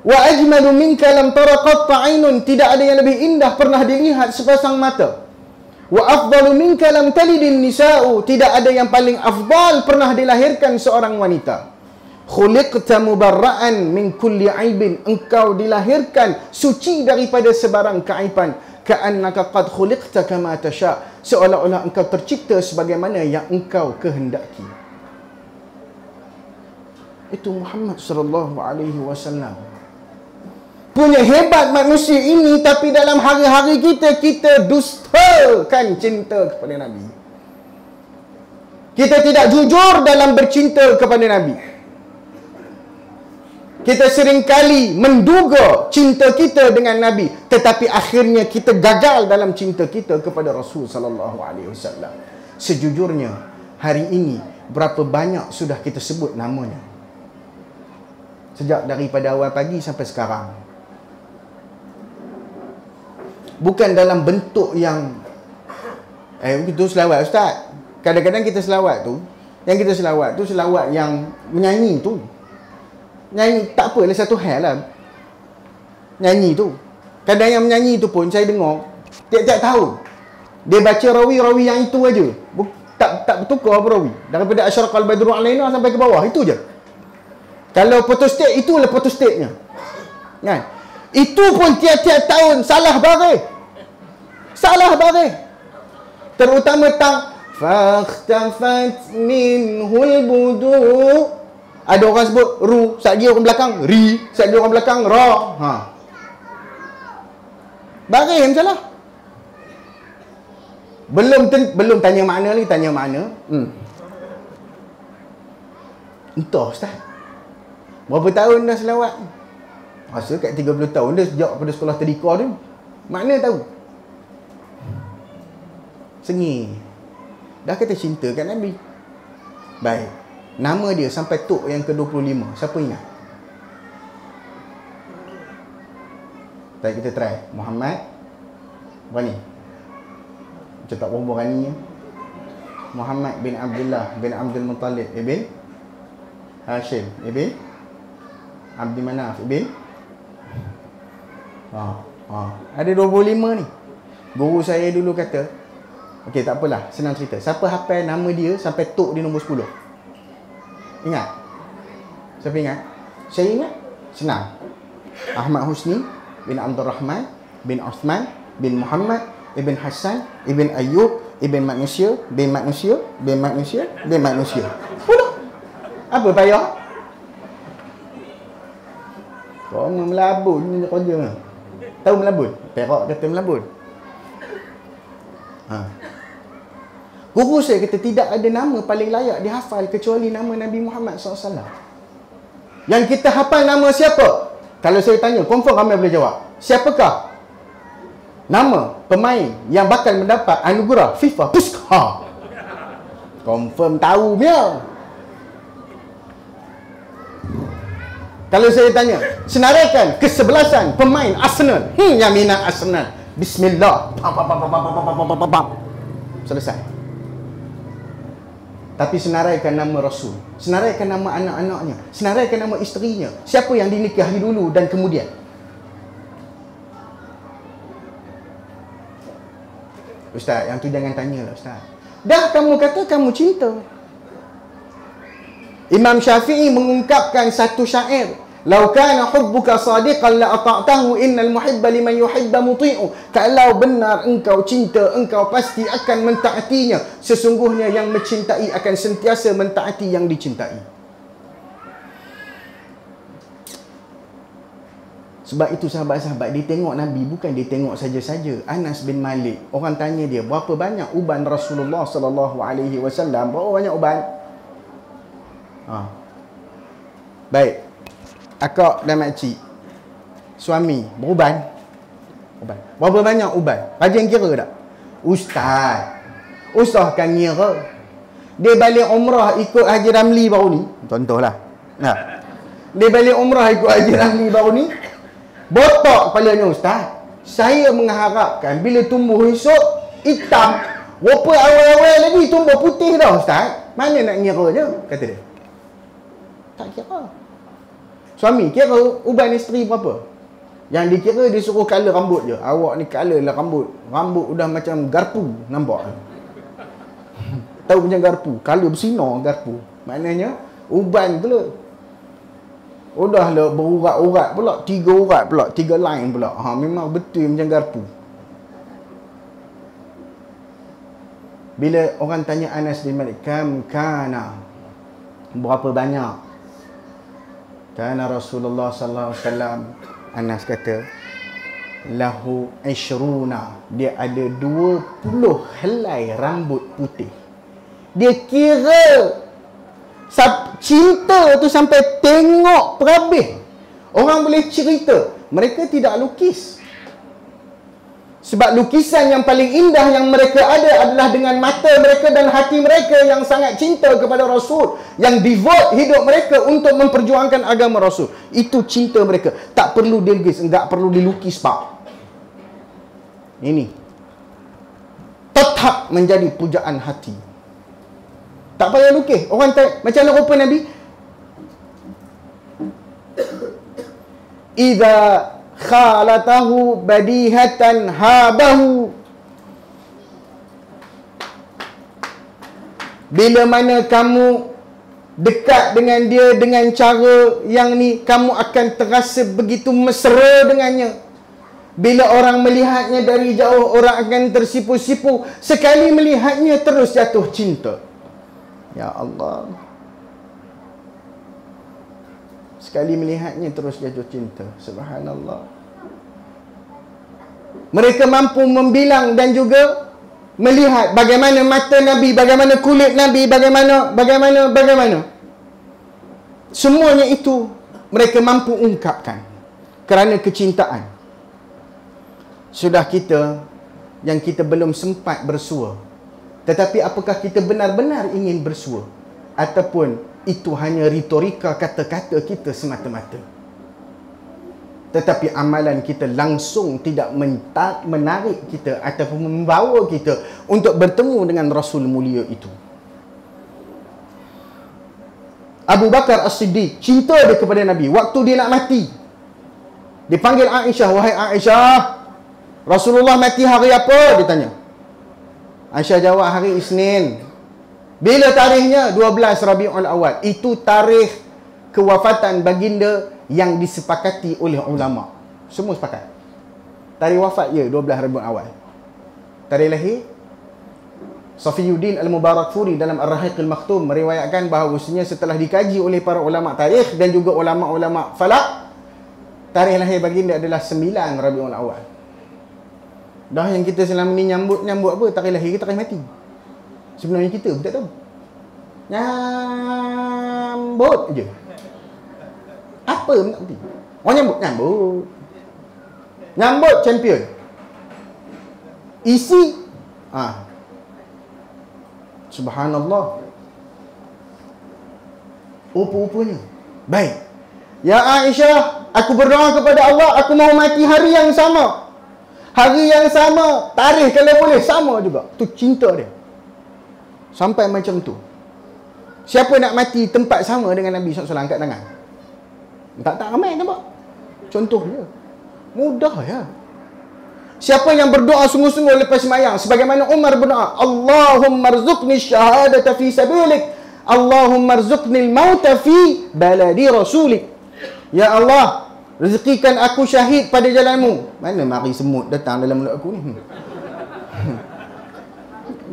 Wa ajmalu minka lam tara qatta ainun. Tidak ada yang lebih indah pernah dilihat sepasang mata. Wa afdalu minka lam talidin nisa'u. Tidak ada yang paling afdal pernah dilahirkan seorang wanita. Khuliqta mubarra'an min kulli aibin. Engkau dilahirkan suci daripada sebarang keaiban. Ka'annaka qad khuliqta kama tasha'. Seolah-olah engkau tercipta sebagaimana yang engkau kehendaki. Itu Muhammad sallallahu alaihi wasallam. Punya hebat manusia ini, tapi dalam hari-hari kita dustakan cinta kepada Nabi. Kita tidak jujur dalam bercinta kepada Nabi. Kita seringkali menduga cinta kita dengan Nabi, tetapi akhirnya kita gagal dalam cinta kita kepada Rasul sallallahu alaihi wasallam. Sejujurnya, hari ini berapa banyak sudah kita sebut namanya. Sejak daripada awal pagi sampai sekarang. Bukan dalam bentuk yang begitu selawat Ustaz. Kadang-kadang kita selawat tu, selawat yang menyanyi tu. Nyanyi tak apalah, satu hal lah nyanyi tu. Kadang yang menyanyi tu pun saya dengar tiap-tiap tahun dia baca rawi-rawi yang itu aja. Tak bertukar apa rawi. Daripada asyraqal badru alaina sampai ke bawah, itu je. Kalau photostat, itulah photostat-nya. Kan? Itu pun tiap-tiap tahun salah baris. Terutama tang fakhtafat minhul budu. Ada orang sebut ru, satgi orang belakang ri, satgi orang belakang ra. Baris yang salah. Belum tanya makna lagi, tanya makna. Entah Ustaz. Berapa tahun dah selawat? Rasa kat 30 tahun dah sejak pada sekolah tadika tu. Makna tahu. Sengih. Dah kata cinta kat Nabi. Baik. Nama dia sampai tok yang ke-25. Siapa ingat? Baik, kita try. Muhammad. Berani? Macam tak berani. Muhammad bin Abdullah bin Abdul Muttalib ibn Hashim ibn Abdi Manaf ibn ada 25 ni. Guru saya dulu kata, okey tak apalah, senang cerita. Siapa hafal nama dia sampai tok dia nombor 10? Ingat? Siapa ingat? Saya ingat. Senang. Ahmad Husni bin Abdul Rahman bin Osman bin Muhammad Ibn Hasan, Ibn Ayub, Ibn manusia, bin manusia, bin manusia, bin manusia. Udah. Apa payah? Kau melabun ni kerja. Tahu melabun? Perak kata melabun. Guru saya kata tidak ada nama paling layak dihafal kecuali nama Nabi Muhammad SAW. Yang kita hafal nama siapa? Kalau saya tanya, confirm ramai boleh jawab. Siapakah nama pemain yang bakal mendapat anugerah FIFA Puskar? Confirm tahu dia. Kalau saya tanya, senaraikan kesebelasan pemain Arsenal. Yang minat Arsenal. Bismillah. Selesai. Tapi senaraikan nama Rasul, senaraikan nama anak-anaknya, senaraikan nama isterinya, siapa yang dinikahi dulu dan kemudian. Ustaz, yang tu jangan tanya lah Ustaz. Dah kamu kata kamu cinta. Imam Syafi'i mengungkapkan satu syair, "Lau kana hubbuka sadiqan la ata'tahu innal muhibba liman yuhibba muti'u." Kalau benar engkau cinta, engkau pasti akan mentaatinya. Sesungguhnya yang mencintai akan sentiasa mentaati yang dicintai. Sebab itu sahabat-sahabat, dia tengok Nabi bukan dia tengok saja-saja. Anas bin Malik, orang tanya dia, berapa banyak uban Rasulullah sallallahu alaihi wasallam? Berapa banyak uban? Baik. Akak dan makcik, suami beruban. Berapa banyak uban? Rajin kira tak? Ustaz kan kira. Dia balik umrah ikut Haji Ramli baru ni. Contohlah. Dia balik umrah ikut Haji Ramli baru ni. Botak kepalanya Ustaz. Saya mengharapkan bila tumbuh esok hitam, rupa awal-awal lagi tumbuh putih dah Ustaz. Mana nak ngiranya? Kata dia. Tak kira. Suami kira uban isteri berapa? Yang dikira dia suruh color rambut je. Awak ni color lah rambut. Rambut udah macam garpu, nampak? Tahu macam garpu, color bersinar garpu. Maknanya uban tu lah. Udah lah berurat-urat pula, 3 urat pula, 3 line pula. Memang betul macam garpu. Bila orang tanya Anas bin Malik, kam kana, berapa banyak? Kana Rasulullah sallallahu alaihi wasallam, Anas kata, lahu 20, dia ada 20 helai rambut putih. Dia kira cinta tu sampai tengok perhabis. Orang boleh cerita, mereka tidak lukis. Sebab lukisan yang paling indah yang mereka ada adalah dengan mata mereka dan hati mereka yang sangat cinta kepada Rasul, yang devote hidup mereka untuk memperjuangkan agama Rasul. Itu cinta mereka. Tak perlu dilukis, enggak perlu dilukis pak. Ini tetap menjadi pujaan hati. Tak payah lukis. Orang tanya, macam mana rupa Nabi? Idza khalatahu badihatan habahu. Bila mana kamu dekat dengan dia dengan cara yang ni, kamu akan terasa begitu mesra dengannya. Bila orang melihatnya dari jauh, orang akan tersipu-sipu. Sekali melihatnya terus jatuh cinta. Ya Allah. Sekali melihatnya terus jatuh cinta. Subhanallah. Mereka mampu membilang dan juga melihat bagaimana mata Nabi, bagaimana kulit Nabi, bagaimana. Semuanya itu mereka mampu ungkapkan kerana kecintaan. Sudah kita yang kita belum sempat bersua. Tetapi apakah kita benar-benar ingin bersua? Ataupun itu hanya retorika kata-kata kita semata-mata? Tetapi amalan kita langsung tidak menarik kita ataupun membawa kita untuk bertemu dengan Rasul mulia itu. Abu Bakar As-Siddiq, cinta dia kepada Nabi. Waktu dia nak mati, dia panggil Aisyah, "Wahai Aisyah, Rasulullah mati hari apa?" Dia tanya. Aisyah jawab, "Hari Isnin." Bila tarikhnya? 12 Rabiul Awal. Itu tarikh kewafatan baginda yang disepakati oleh ulama. Semua sepakat. Tarikh wafat dia 12 Rabiul Awal. tarikh lahir Safiyuddin Al-Mubarakfuri dalam Ar-Rahiqil Maktum meriwayatkan bahawasanya setelah dikaji oleh para ulama tarikh dan juga ulama-ulama falak, tarikh lahir baginda adalah 9 Rabiul Awal. Dah yang kita selama ni nyambut apa? Tarikh lahir ke tarikh mati? Sebenarnya kita pun tak tahu. Nyambut je. Apa pun tak penting. Orang nyambut. Nyambut champion. Isi subhanallah. Rupa-rupanya. Baik. Ya Aisyah, aku berdoa kepada Allah, aku mahu mati hari yang sama. Hari yang sama, tarikh kalau boleh sama juga. Tu cinta dia. Sampai macam tu. Siapa nak mati tempat sama dengan Nabi SAW, angkat tangan. Tak ramai nampak. Contoh dia. Mudah ya. Siapa yang berdoa sungguh-sungguh lepas sembahyang, sebagaimana Umar berdoa, Allahumma rzuqni syahadata fi sabilik, Allahumma rzuqni al-mauta fi baladi rasulik. Ya Allah, rezekikan aku syahid pada jalanmu. Mana mari semut datang dalam mulut aku ni?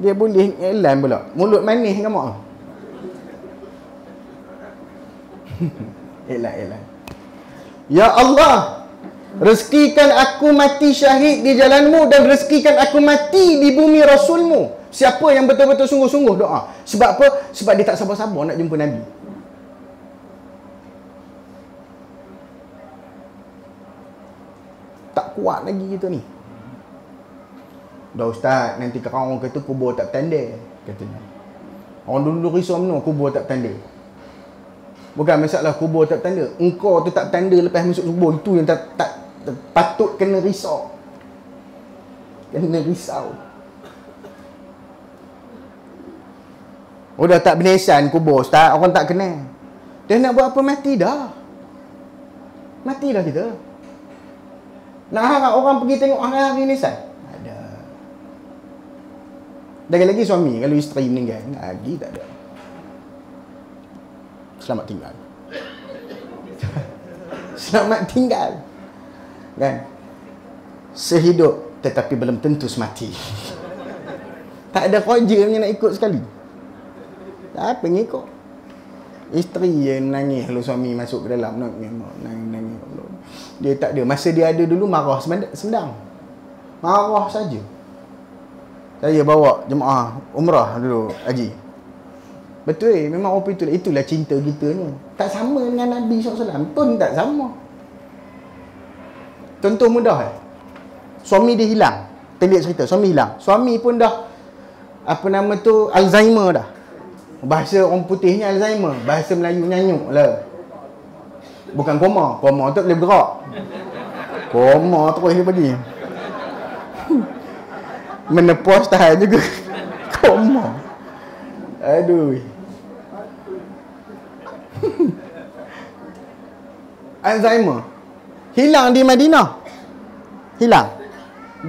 Dia boleh elan pula. Mulut manis dengan mak. Elan. Ya Allah, rezekikan aku mati syahid di jalanmu dan rezekikan aku mati di bumi Rasulmu. Siapa yang betul-betul sungguh-sungguh doa. Sebab apa? Sebab dia tak sabar-sabar nak jumpa Nabi. Tak kuat lagi kita ni. Dah ustaz, nanti kalau orang kata kubur tak tanda, katanya. Orang dulu risau mana kubur tak tanda. Bukan masalah kubur tak tanda. Engkau tu tak tanda lepas masuk kubur. Itu yang tak patut kena risau. Kena risau. Dah tak benesan kubur ustaz, orang tak kenal. Dia nak buat apa? Mati dah. Mati dah kita. Nak harap orang pergi tengok hari-hari nisan? Ada. Lagi-lagi suami, kalau isteri meninggal, lagi tak ada. Selamat tinggal. Selamat tinggal. Kan? Sehidup tetapi belum tentu semati. Tak ada kerja yang nak ikut sekali. Tak apa ngikut. Isteri yang nangis kalau suami masuk ke dalam nangis. Dia tak ada. Masa dia ada dulu marah sendang. Marah saja. Saya bawa jemaah umrah dulu haji. Betul, memang apa itulah cinta kita ni. Tak sama dengan Nabi SAW pun tak sama. Contoh mudah suami dia hilang. Pendek cerita, suami hilang. Suami pun dah Alzheimer dah. Bahasa orang putihnya Alzheimer, bahasa Melayu nyanyuk lah. Bukan koma tu boleh bergerak. Koma terus dia pergi. Menepos tahan juga. Koma. Aduh. Alzheimer. Hilang di Madinah. Hilang.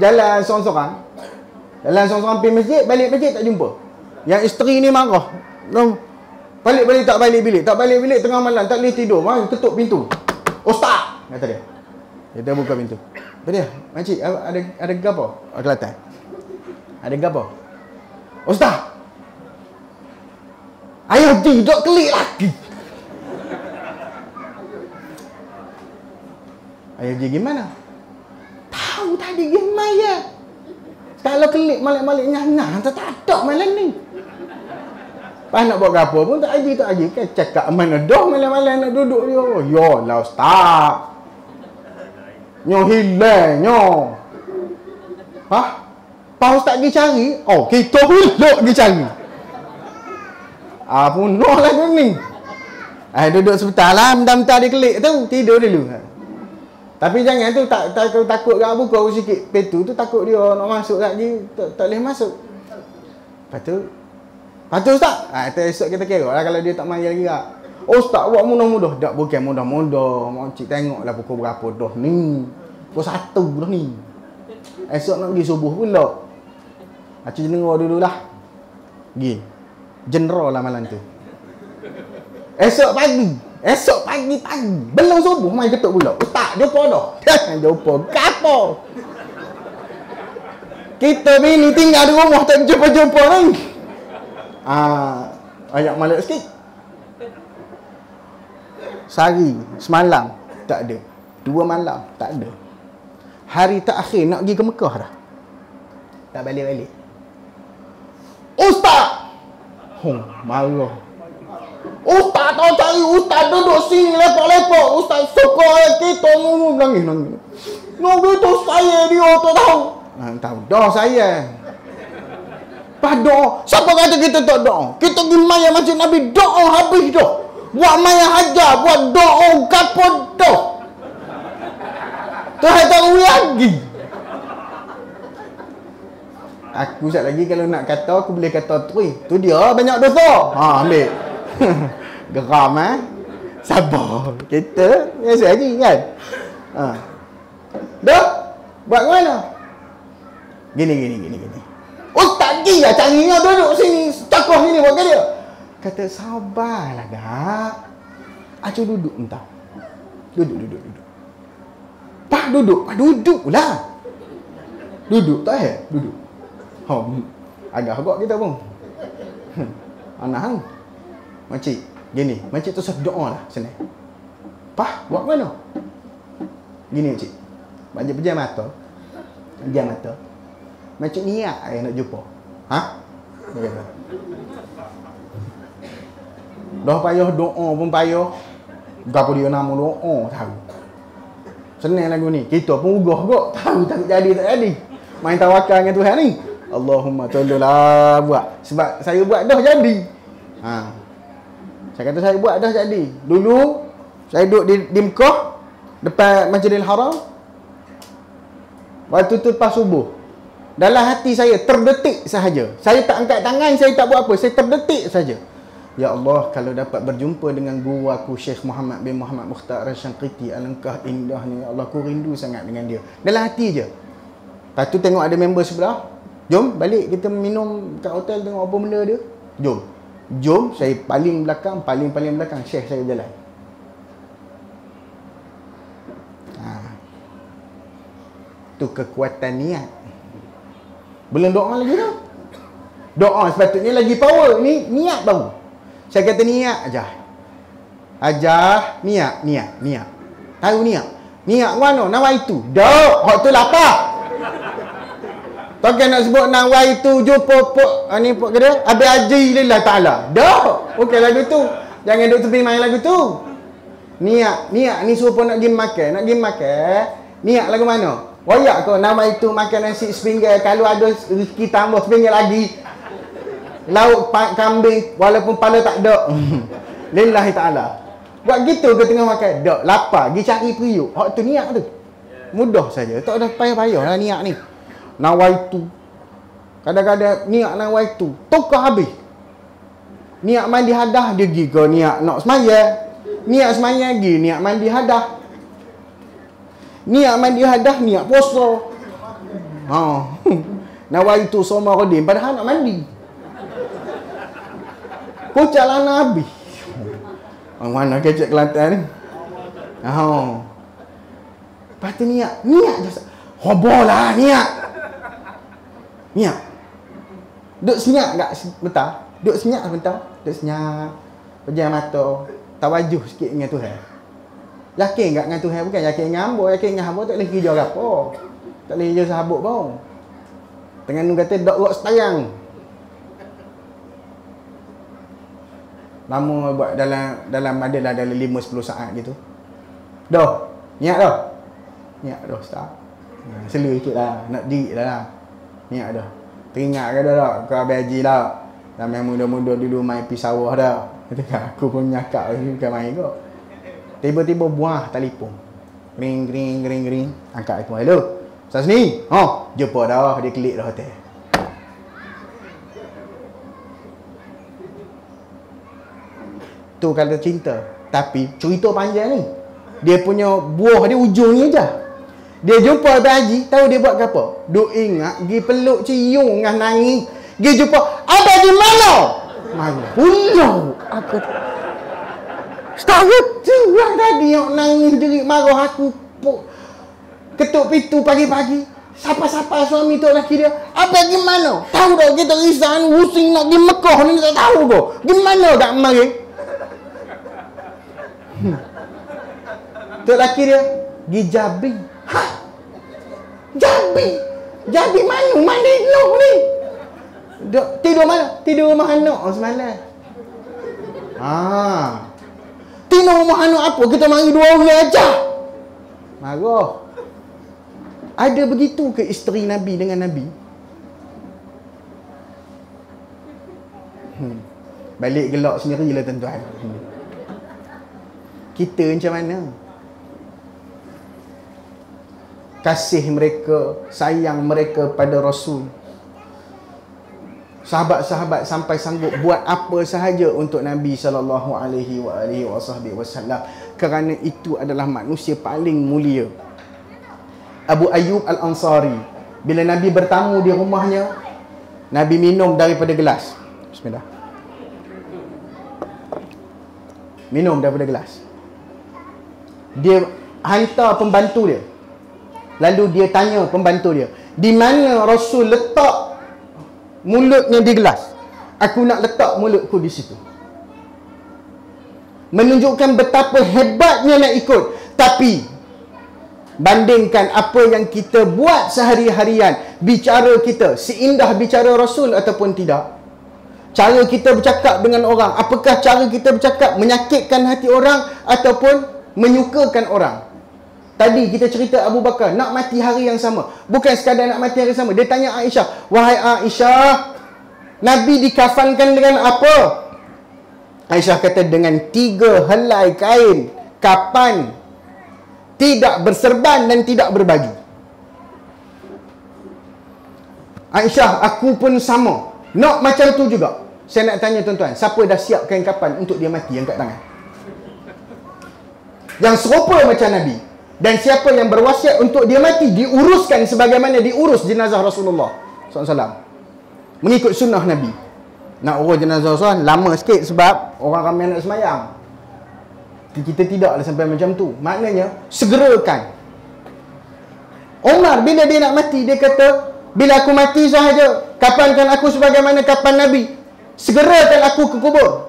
Jalan sorang-sorang pergi masjid, balik masjid tak jumpa. Yang isteri ni marah. Balik tak balik bilik. Tak balik bilik tengah malam, tak boleh tidur. Mari ketuk pintu. Ustaz, kata dia. Kita buka pintu. Apa dia? Makcik, ada gapo? Kelatan. Ada gapo? Ustaz. Ayah tidur kelik lagi. Ayah dia gimana? Tahu tadi gimana? Kalau kelik malik-malik nyah-nyah, tak ada malam ni. Pas nak buat apa pun tak aji. Kan cakap mana dah malam-malam nak duduk dia. Ya lah ustaz. Nyo hilang nyo. Pas ustaz pergi cari, kita pulak pergi cari. Punuh lah tu ni. Duduk sebentar lah, bentar-bentar dia kelik tu, tidur dulu. Tapi jangan tu takut kat buka sikit pintu tu, takut dia nak masuk lagi, tak boleh masuk. Lepas tu ustaz, esok kita kira lah kalau dia tak mari lagi tak. Ustaz buat mudah-mudah. Tak bukan mudah-mudah. Makcik tengoklah pukul berapa dah ni. Pukul 1 dah ni. Esok nak pergi subuh pula. Makcik dengar dululah. Pergi. General lah malam tu. Esok pagi. Belum subuh main ketuk pula. Ustaz, jumpa dah. Jumpa. Kapo? Kita bini tinggal di rumah tak jumpa-jumpa ni. Ayat malak sikit. Sehari, semalam tak ada. 2 malam tak ada. Hari terakhir nak pergi ke Mekah dah. Tak balik-balik. Ustaz! Marah. Ustaz tahu cari, Ustaz duduk sini lepak-lepak. Ustaz suka kita nangis. Nunggu tu saya dia tak tahu. Tahu dah saya. Doa. Siapa kata kita tak doa? Kita pergi maya masjid Nabi, doa habis dah. Buat maya hajar, buat doa gapo dah. Tak tahu lagi. Aku sat lagi kalau nak kata aku boleh kata tu dia banyak dosa. Ambil. Geram sabar. Kita biasa lagi kan. Dah? Buat mana? Gini. Ustaz dia carinya duduk sini, cakup sini buat dia. Kata sabarlah dak. Acu duduk entah. Duduk. Pak duduklah. Duduk tak duduk. Agak agak kita pun. Anak hang. Makcik, gini. Makcik tu satu doa lah senang. Pak, buat mana? Gini makcik. Makcik pejam mata. Makcik niat nak jumpa. Dia kata. Dah payah doa pun payah. Gapo dia nama doa tahu. Senang lagu ni. Kita pun ugah kok. Tahu tak jadi. Main tawakal dengan Tuhan ni. Allahumma tolonglah buat. Sebab saya buat dah jadi. Saya kata saya buat dah jadi. Dulu saya duduk di Mekah depan Masjidil Haram. Waktu tu lepas subuh. Dalam hati saya terdetik sahaja. Saya tak angkat tangan, saya tak buat apa. Saya terdetik saja. Ya Allah, kalau dapat berjumpa dengan guru aku Syekh Muhammad bin Muhammad Mukhtar Al-Shanqiti, alangkah indahnya. Ya Allah, aku rindu sangat dengan dia. Dalam hati je. Lepas tu tengok ada member sebelah. Jom balik kita minum kat hotel, tengok apa benda dia. Jom, saya paling belakang, paling belakang. Syekh saya jalan. Tu kekuatan niat. Belum doa lagi tu. Doa sepatutnya lagi power. Ni niat baru. Saya kata niat aja. Niat. Tahu niat. Niat mana? Nawai itu. Dok, hak tu lapar. Takkan nak sebut nawai itu jumpa ni pok kena Abi Haji lillah taala. Dok. Okey lagu tu. Jangan duk tepi main lagu tu. Niat ni suruh nak pergi makan. Niat lagu mana? Wayak kau nama itu makan nasi sepinggan. Kalau ada rezeki tambah sepinggan lagi. Lauk kambing walaupun pala tak ada. Lillahi ta'ala. Buat gitu ke tengah makan? Dok, lapar. Pergi cari periuk. Hak tu niat tu. Mudah saja. Tak ada payah-payah lah niat ni. Nawai tu. Kadang-kadang niat nawai tu. Tukar habis. Niat mandi hadah dia pergi ke niat nak semaya. Niat semaya pergi. Niat mandi hadah. Niat mandi hadah, niat puasa. Nawai tu soma kodim padahal nak mandi. Kocak lana habis. Mana kecek Kelantan ni? Lepas tu niat je. Hobolah niat. Duk senyap tak sebentar? Duk senyap. Pejam mata. Tawajuh sikit dengan Tuhan. Yakin tak dengan Tuhan? Bukan yakin dengan hamba. Yakin dengan hamba tak boleh kerja apa. Tak boleh kerja sahabuk pun. Tengah nu kata dok rok setayang. Lama buat dalam adalah dalam 5-10 saat gitu. Dah. Niat dah start. Selu sikit lah. Nak diri lah. Niat dah. Teringat ke dah kau Abi Haji dah. Dan yang muda-muda dulu main pi sawah dah. Kata aku pun nyakap bukan main kok. Tiba-tiba buah telefon. Ring. Angkat telefon. Hello. Ustaz ni. Jumpa dah. Dia klik dah hotel. Tu kalau cinta. Tapi cerita panjang ni. Dia punya buah dia ujung ni aja. Dia jumpa Abi Haji, tahu dia buat apa? Duk ingat, pergi peluk cium dengan nangis. Pergi jumpa, Abi Haji mana? Pulau. Aku setahun tu orang tadi yang nangis jerit marah aku. Ketuk pintu pagi-pagi. Siapa-siapa suami tu lelaki dia, apa gimana? Tahu tak kita risau pusing nak pergi Mekah ni, tak tahu kau. Gimana tak mari? Tu lelaki dia pergi Jabi. Ha? Jabi? Jabi mana? Mana Noh ni? Tidur mana? Tidur rumah anak semalam. Tidur rumah anak apa? Kita mari 2 orang aja. Marah. Ada begitu ke isteri Nabi dengan Nabi? Balik gelak sendirilah tuan-tuan. Kita macam mana? Kasih mereka, sayang mereka pada Rasul. Sahabat-sahabat sampai sanggup buat apa sahaja untuk Nabi SAW, kerana itu adalah manusia paling mulia. Abu Ayyub Al-Ansari, bila Nabi bertamu di rumahnya, Nabi minum daripada gelas. Bismillah. Minum daripada gelas. Dia hantar pembantu dia. Lalu dia tanya pembantu dia, di mana Rasul letak mulutnya di gelas? Aku nak letak mulutku di situ. Menunjukkan betapa hebatnya nak ikut. Tapi bandingkan apa yang kita buat sehari-harian, bicara kita seindah bicara Rasul ataupun tidak? Cara kita bercakap dengan orang, apakah cara kita bercakap menyakitkan hati orang ataupun menyukakan orang? Tadi kita cerita Abu Bakar nak mati hari yang sama. Bukan sekadar nak mati hari yang sama. Dia tanya Aisyah, wahai Aisyah, Nabi dikafankan dengan apa? Aisyah kata dengan 3 helai kain kapan, tidak berserban dan tidak berbaju. Aisyah, aku pun sama, nak macam tu juga. Saya nak tanya tuan-tuan, siapa dah siap kain kapan untuk dia mati? Angkat tangan. Yang serupa macam Nabi. Dan siapa yang berwasiat untuk dia mati diuruskan sebagaimana diurus jenazah Rasulullah SAW, mengikut sunnah Nabi. Nak urus jenazah Rasulullah lama sikit sebab orang ramai nak semayang. Kita tidaklah sampai macam tu. Maknanya segerakan. Umar bila dia nak mati, dia kata, bila aku mati sahaja, kapankan aku sebagaimana kapan Nabi, segerakan aku ke kubur.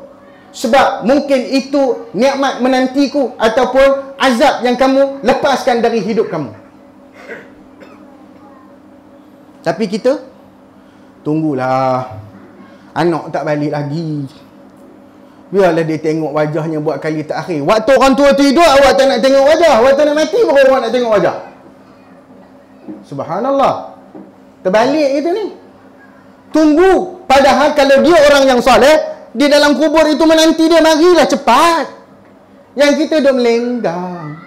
Sebab mungkin itu nikmat menantiku ataupun azab yang kamu lepaskan dari hidup kamu. Tapi kita tunggulah, anak tak balik lagi, biarlah dia tengok wajahnya buat kali terakhir. Waktu orang tua tidur, awak tak nak tengok wajah. Waktu nak mati, baru awak nak tengok wajah. Subhanallah. Terbalik gitu ni. Tunggu. Padahal kalau dia orang yang soleh, di dalam kubur itu menanti dia, marilah cepat. Yang kita duk melenggang,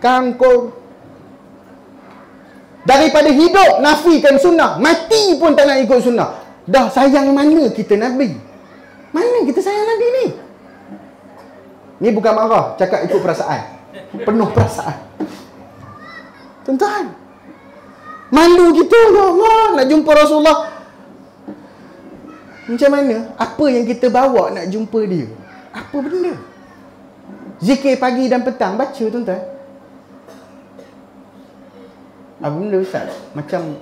kangkung. Daripada hidup nafikan sunnah, mati pun tak nak ikut sunnah. Dah sayang mana kita Nabi? Mana kita sayang Nabi ni? Ni bukan marah, cakap ikut perasaan. Penuh perasaan. Tuan-tuan, malu kita, ya Allah, nak jumpa Rasulullah. Macam mana? Apa yang kita bawa nak jumpa dia? Apa benda? Zikir pagi dan petang, baca tuan-tuan. Apa benda Ustaz? Macam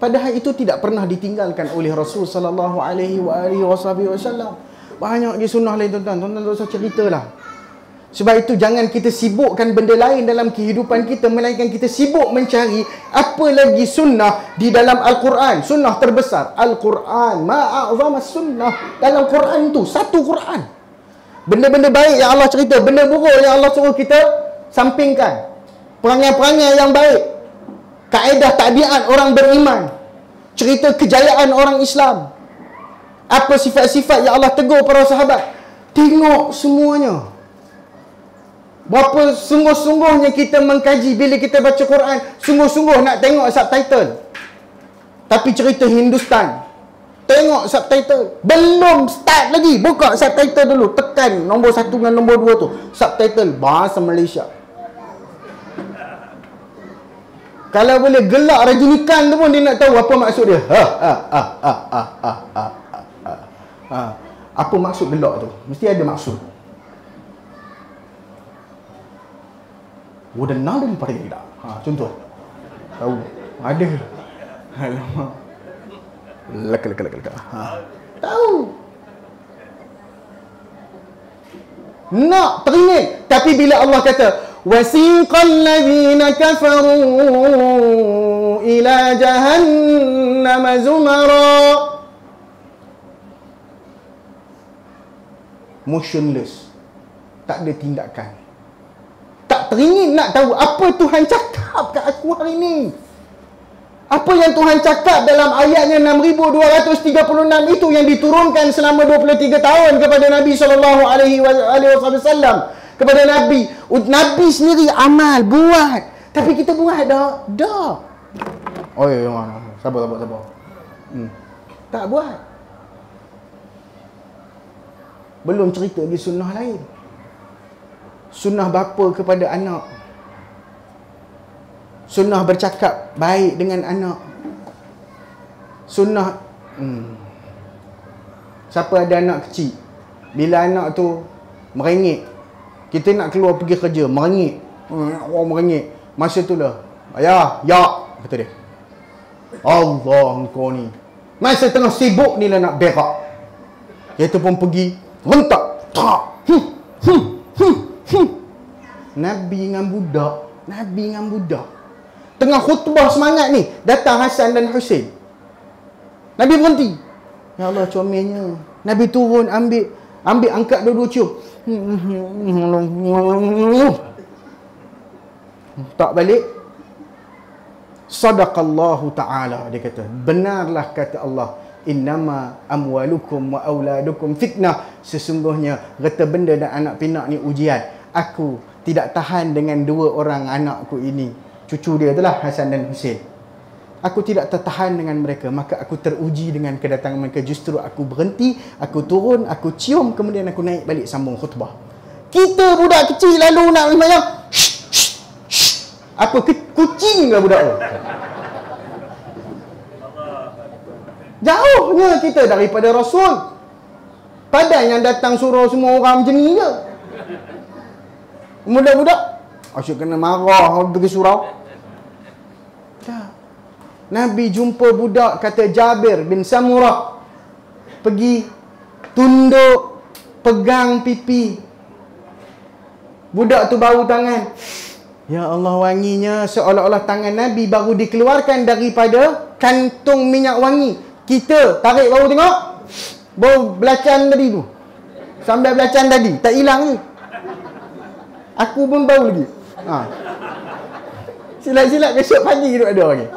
padahal itu tidak pernah ditinggalkan oleh Rasul sallallahu alaihi wasallam. Banyak di sunnah lain tuan-tuan. Tuan-tuan tak usah ceritalah. Sebab itu jangan kita sibukkan benda lain dalam kehidupan kita, melainkan kita sibuk mencari apa lagi sunnah di dalam Al-Quran. Sunnah terbesar Al-Quran. Ma'a'zamas sunnah. Dalam Quran tu satu Quran. Benda-benda baik yang Allah cerita, benda buruk yang Allah suruh kita sampingkan. Perangai-perangai yang baik, kaedah tabiat orang beriman, cerita kejayaan orang Islam, apa sifat-sifat yang Allah tegur para sahabat. Tengok semuanya. Berapa sungguh-sungguhnya kita mengkaji bila kita baca Quran, sungguh-sungguh nak tengok subtitle. Tapi cerita Hindustan, tengok subtitle. Belum start lagi, buka subtitle dulu, tekan nombor 1 dengan nombor 2 tu, subtitle bahasa Malaysia. Kalau boleh gelak Rajinikan tu pun dia nak tahu apa maksud dia. Apa maksud gelak tu? Mesti ada maksud. Udah nalin pada tak? Contoh. Tahu. Ada. Alamak. Leka. Tahu. Nak teringin. Tapi bila Allah kata, wasiqal ladzina kafaru ila jahannam zumara, motionless, tak ada tindakan, tak teringin nak tahu apa Tuhan cakap kat aku hari ni. Apa yang Tuhan cakap dalam ayatnya 6236 itu yang diturunkan selama 23 tahun kepada Nabi SAW, kepada Nabi. Nabi sendiri amal, buat. Tapi kita buat dah. Oh ya, sabar. Tak buat. Belum cerita di sunnah lain. Sunnah bapa kepada anak. Sunnah bercakap baik dengan anak. Sunnah siapa ada anak kecil, bila anak tu merengek, kita nak keluar pergi kerja, merengek, merengek, masa tu lah, ayah, ya, kata dia, Allah kau ni, masa tengah sibuk ni lah nak berak, kita pun pergi rentak, Nabi dengan budak tengah khutbah semangat ni, datang Hasan dan Husain. Nabi berhenti. Ya Allah, comelnya. Nabi turun, ambil angkat dua-dua cium. Tak balik. Sadaqallahu ta'ala, dia kata. Benarlah kata Allah. Innama amwalukum wa auladukum fitnah. Sesungguhnya harta benda dan anak pinak ni ujian. Aku tidak tahan dengan dua orang anakku ini. Cucu dia itulah Hasan dan Husain. Aku tidak tertahan dengan mereka, maka aku teruji dengan kedatangan mereka. Justru aku berhenti, aku turun, aku cium, kemudian aku naik balik sambung khutbah. Kita budak kecil lalu nak sembahyang, apa kucing ke budak tu? Jauhnya kita daripada Rasul. Padahal yang datang suruh semua orang macam ni je. Budak-budak asyik kena marah pergi surau. Nabi jumpa budak, kata Jabir bin Samurah, pergi tunduk, pegang pipi. Budak tu bau tangan. Ya Allah, wanginya seolah-olah tangan Nabi baru dikeluarkan daripada kantung minyak wangi. Kita tarik bau, tengok bau belacan tadi tu, sambil belacan tadi tak hilang ni. Aku pun bau lagi. Silat-silat besok pagi duduk ada lagi.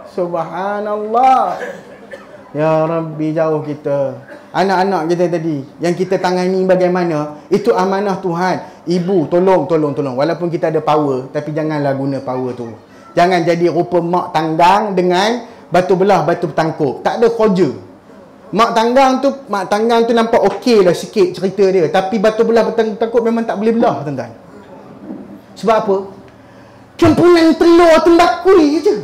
Subhanallah. Ya Rabbi, jauh kita. Anak-anak kita tadi yang kita tangani bagaimana, itu amanah Tuhan. Ibu, tolong. Walaupun kita ada power, tapi janganlah guna power tu. Jangan jadi rupa mak tanggang dengan batu belah, batu bertangkup. Tak ada kerja. Mak tanggang tu nampak okey lah sikit cerita dia, tapi batu belah bertangkup memang tak boleh belah, tuan-tuan. Sebab apa? Kempunan telur tembakui je.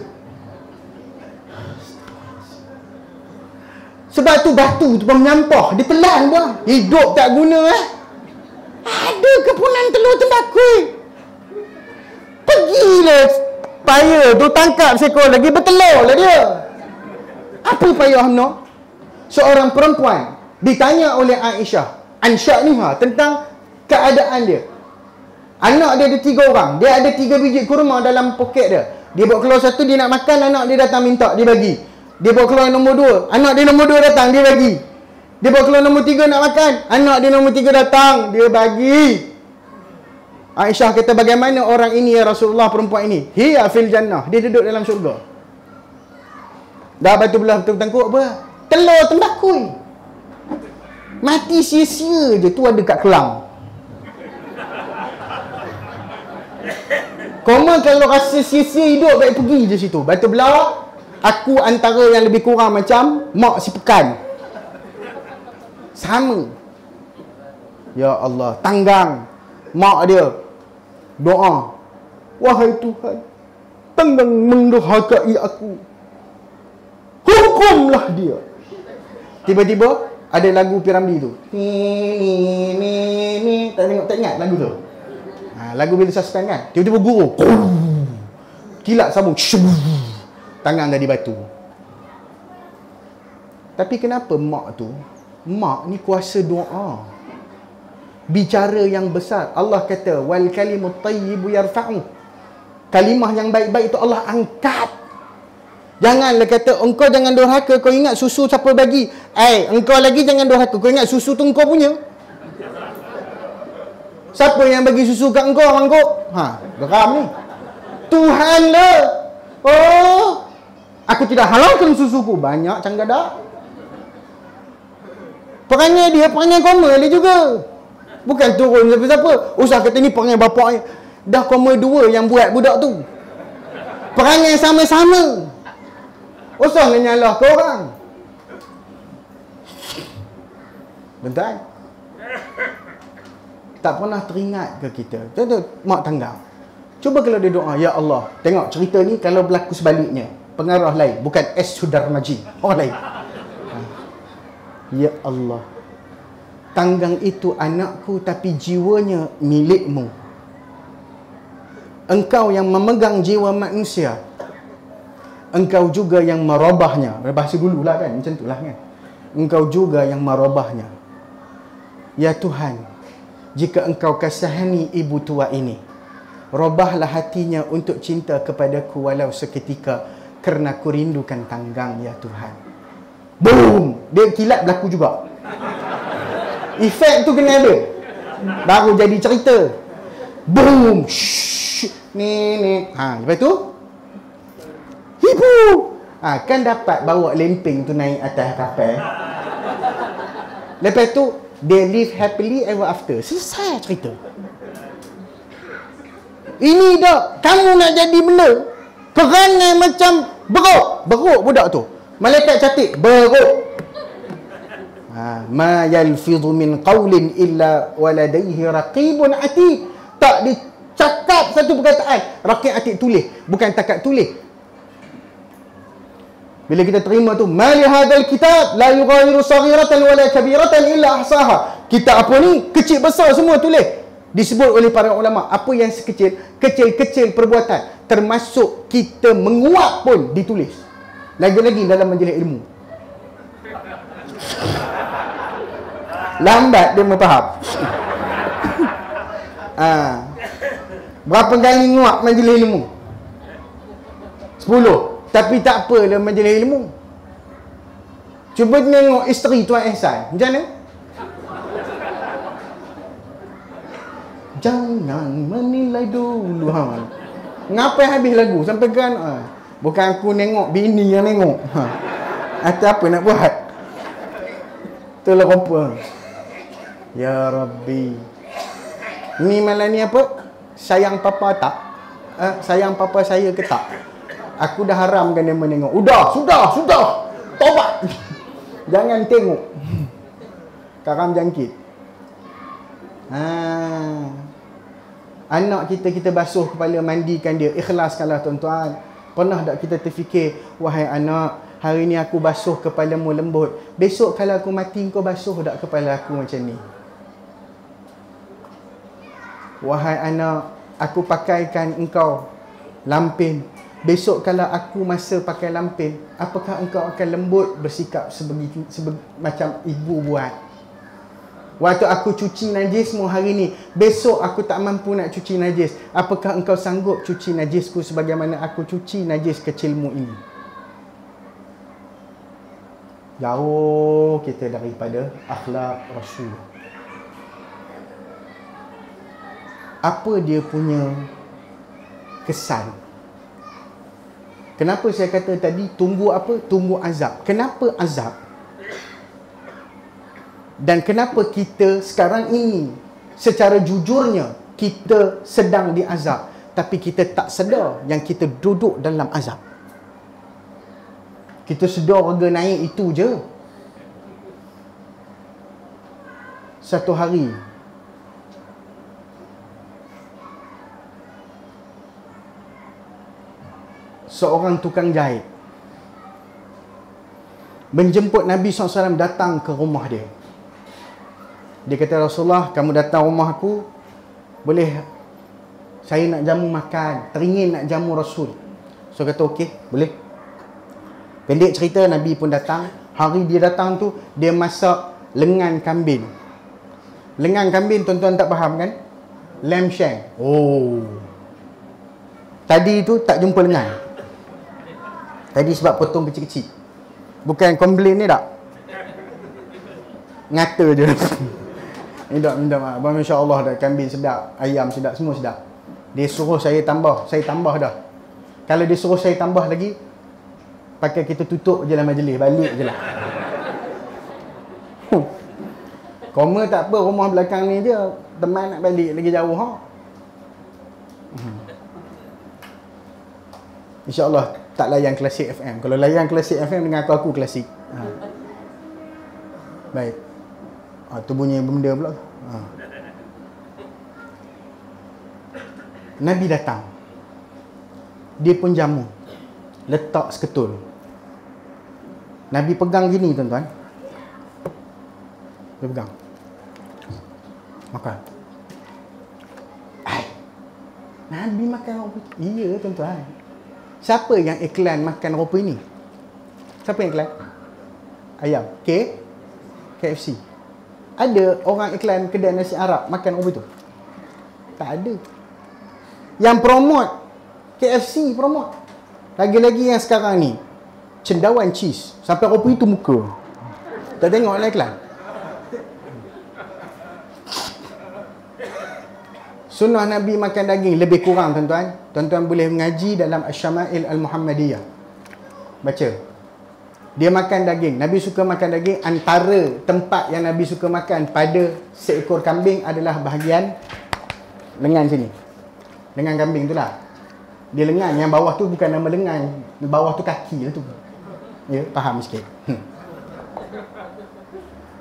Sebab tu batu tu pun menyampah, dia telan pun. Hidup tak guna Ada kempunan telur tembakui. Pergilah payah tu tangkap seekor lagi, bertelur lah dia. Apa payah nak? Seorang perempuan ditanya oleh Aisyah Ansya'niha tentang keadaan dia. Anak dia ada 3 orang. Dia ada 3 biji kurma dalam poket dia. Dia bawa keluar satu, dia nak makan, anak dia datang minta, dia bagi. Dia bawa keluar nombor 2, anak dia nombor 2 datang, dia bagi. Dia bawa keluar nombor 3 nak makan, anak dia nombor 3 datang, dia bagi. Aisyah kata, bagaimana orang ini ya Rasulullah, perempuan ini? Hiya fil jannah, dia duduk dalam syurga. Dah batu belah bertangkuk apa? Telur tembakui. Mati sia-sia je, tu ada kat Kelang. Koma kalau rasa sia-sia hidup, baik pergi je situ. Batu belah, aku antara yang lebih kurang macam mak si pekan. Sama. Ya Allah, tanggang mak dia doa, wahai Tuhan, tanggang mendurhakai aku, hukumlah dia. Tiba-tiba ada lagu Piramli tu. Ni. Tak ingat lagu tu. Lagu bila suspend kan, tiba-tiba guru kilat sambung, tangan jadi batu. Tapi kenapa mak ni kuasa doa, bicara yang besar. Allah kata wal kalimut tayyibu yarfa'u, kalimah yang baik-baik itu Allah angkat. Janganlah kata engkau jangan durhaka, kau ingat susu siapa bagi. Engkau lagi jangan durhaka, kau ingat susu tu engkau punya. Siapa yang bagi susu kat engkau, mangkuk? Geram ni. Tuhan lah. Oh, aku tidak halalkan susuku. Banyak canggadak. Perangai dia, perangai koma dia juga. Bukan turun siapa-siapa. Usah kata ni perangai bapak. Dah koma 2 yang buat budak tu. Perangai sama-sama. Usah nyalah ke orang. Betul? Tak pernah teringat ke kita? Contoh mak tangga. Cuba kalau dia doa, ya Allah, tengok cerita ni kalau berlaku sebaliknya, pengarah lain, bukan S. Sudarmaji, orang lain. Ya Allah, tanggang itu anakku tapi jiwanya milikmu. Engkau yang memegang jiwa manusia, engkau juga yang merubahnya. Bahasa dulu lah kan, macam tu lah kan. Engkau juga yang merubahnya. Ya Tuhan, jika engkau kasihani ibu tua ini, robahlah hatinya untuk cinta kepadaku walau seketika, kerana ku rindukan tanggang ya Tuhan. Boom! Dia kilat berlaku juga. Efek tu kena ada. Baru jadi cerita. Boom! Shhh! Ni. Lepas tu? Ibu! Kan dapat bawa lempeng tu naik atas kapal. Lepas tu, they live happily ever after. Selesai cerita. Ini dah, kamu nak jadi benda perangai macam beruk budak tu. Malaikat catat beruk. Ma yalfidhu min qawlin illa waladaihi raqibun atid. Tak dicakap satu perkataan, raqib atid tulis, bukan takat tulis. Bila kita terima tu, ma li hadzal kitab la yughadiru saghiratan wala kabiratan illa ahsaha. Kitab apa ni? Kecil besar semua tulis. Disebut oleh para ulama, apa yang kecil-kecil perbuatan, termasuk kita menguap pun ditulis. Lagi-lagi dalam majlis ilmu. Lambat dia memfaham. Berapa kali nguap majlis ilmu? 10. Tapi tak apa dalam majlis ilmu. Cuba tengok isteri Tuan Ehsan, macam mana? Jangan menilai dulu. Ngapain habis lagu sampai kan? Bukan aku nengok, bini yang nengok. Atau apa nak buat? Itulah kompa. Ya Rabbi. Ni malam ni apa? Sayang papa tak? Sayang papa saya ke tak? Aku dah haramkan dia menengok. Sudah. Taubat. Jangan tengok. Karam jangkit. Anak kita basuh kepala, mandikan dia, ikhlaskanlah tuan-tuan. Pernah tak kita terfikir, wahai anak, hari ni aku basuh kepalamu lembut, besok kalau aku mati kau basuh tak kepala aku macam ni? Wahai anak, aku pakaikan engkau lampin, besok kalau aku masa pakai lampin, apakah engkau akan lembut bersikap macam ibu buat? Waktu aku cuci najismu hari ni, besok aku tak mampu nak cuci najis, apakah engkau sanggup cuci najisku sebagaimana aku cuci najis kecilmu ini? Jauh kita daripada akhlak Rasul. Apa dia punya kesan? Kenapa saya kata tadi tunggu apa? Tunggu azab. Kenapa azab? Dan kenapa kita sekarang ini secara jujurnya kita sedang diazab, tapi kita tak sedar yang kita duduk dalam azab. Kita sedar harga naik itu je. Satu hari seorang tukang jahit menjemput Nabi SAW datang ke rumah dia. Dia kata, Rasulullah, kamu datang rumah aku, boleh saya nak jamu makan, teringin nak jamu Rasul. So kata okey, boleh. Pendek cerita, Nabi pun datang. Hari dia datang tu, dia masak lengan kambing. Lengan kambing, tuan-tuan tak faham kan? Lamb shank. Oh. Tadi tu tak jumpa lengan. Tadi sebab potong kecil-kecil. Bukan komplain ni tak? Ngata je. Ni tak minta maaf. Masya Allah dah, kambing sedap, ayam sedap, semua sedap. Dia suruh saya tambah dah. Kalau dia suruh saya tambah lagi, pakai kita tutup je lah majlis, balik je lah. Koma tak apa, rumah belakang ni je, teman nak balik lagi jauh ha. InsyaAllah tak layan Klasik FM. Kalau layan Klasik FM dengan aku klasik. Baik. Tu bunyi benda pula. Nabi datang. Dia pun jamu. Letak seketul. Nabi pegang gini tuan-tuan. Dia pegang. Makan. Nabi makan rupa. Iya tuan-tuan. Siapa yang iklan makan rupa ini? Siapa yang iklan? Ayam. KFC. Ada orang iklan kedai nasi Arab makan rupa itu? Tak ada. Yang promote KFC promote. Lagi-lagi yang sekarang ni cendawan cheese sampai rupa itu muka. Tak tengok lah iklan. Sunnah Nabi makan daging lebih kurang tuan-tuan. Tuan-tuan boleh mengaji dalam Asy-Syama'il Al-Muhammadiyah. Baca. Dia makan daging. Nabi suka makan daging. Antara tempat yang Nabi suka makan pada seekor kambing adalah bahagian lengan sini. Lengan kambing tu lah. Dia lengan. Yang bawah tu bukan nama lengan. Bawah tu kaki lah tu. Ya, faham sikit.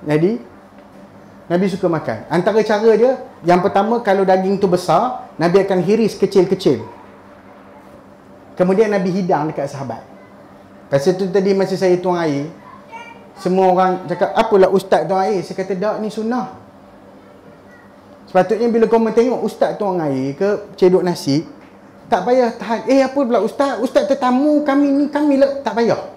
Jadi Nabi suka makan. Antara cara dia, yang pertama, kalau daging tu besar, Nabi akan hiris kecil-kecil. Kemudian Nabi hidang dekat sahabat. Pasal tu tadi masa saya tuang air, semua orang cakap, apalah ustaz tuang air? Saya kata, tak, ni sunnah. Sepatutnya bila kau tengok ustaz tuang air ke cedok nasi, tak payah tahan. Apa pula ustaz? Ustaz tetamu kami ni, kami lah. Tak payah.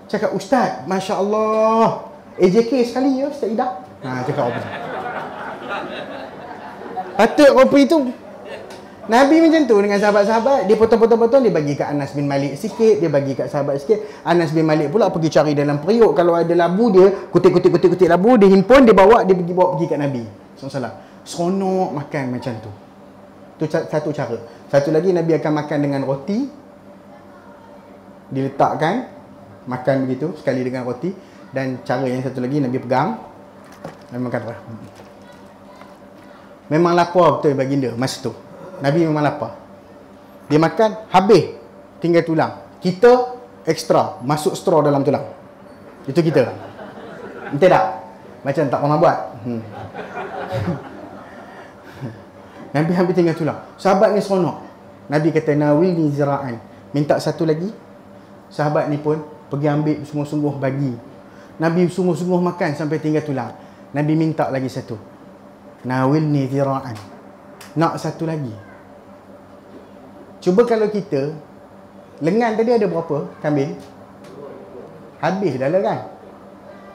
Cakap, ustaz, Masya Allah. AJK sekali ya, Ustaz Ida. Cakap apa? Patut apa itu? Nabi macam tu dengan sahabat-sahabat. Dia potong-potong-potong, dia bagi kat Anas bin Malik sikit, dia bagi kat sahabat sikit. Anas bin Malik pula pergi cari dalam periuk. Kalau ada labu, dia kutik-kutik labu, dia himpun, dia bawa pergi kat Nabi SAW. Seronok makan macam tu. Tu satu cara. Satu lagi, Nabi akan makan dengan roti. Diletakkan, makan begitu, sekali dengan roti. Dan cara yang satu lagi, Nabi pegang, Nabi makan apa? Memang lapar betul baginda masa tu. Nabi memang lapar. Dia makan, habis, tinggal tulang. Kita ekstra, masuk straw dalam tulang. Itu kita. Betul tak? Macam tak pernah buat. Nabi hampir tinggal tulang. Sahabat ni seronok. Nabi kata, nawilni zira'an. Minta satu lagi. Sahabat ni pun pergi ambil sungguh-sungguh bagi. Nabi sungguh-sungguh makan sampai tinggal tulang. Nabi minta lagi satu. Nawilni zira'an. Nak satu lagi. Cuba kalau kita, lengan tadi ada berapa kambing? Habis dah lah kan?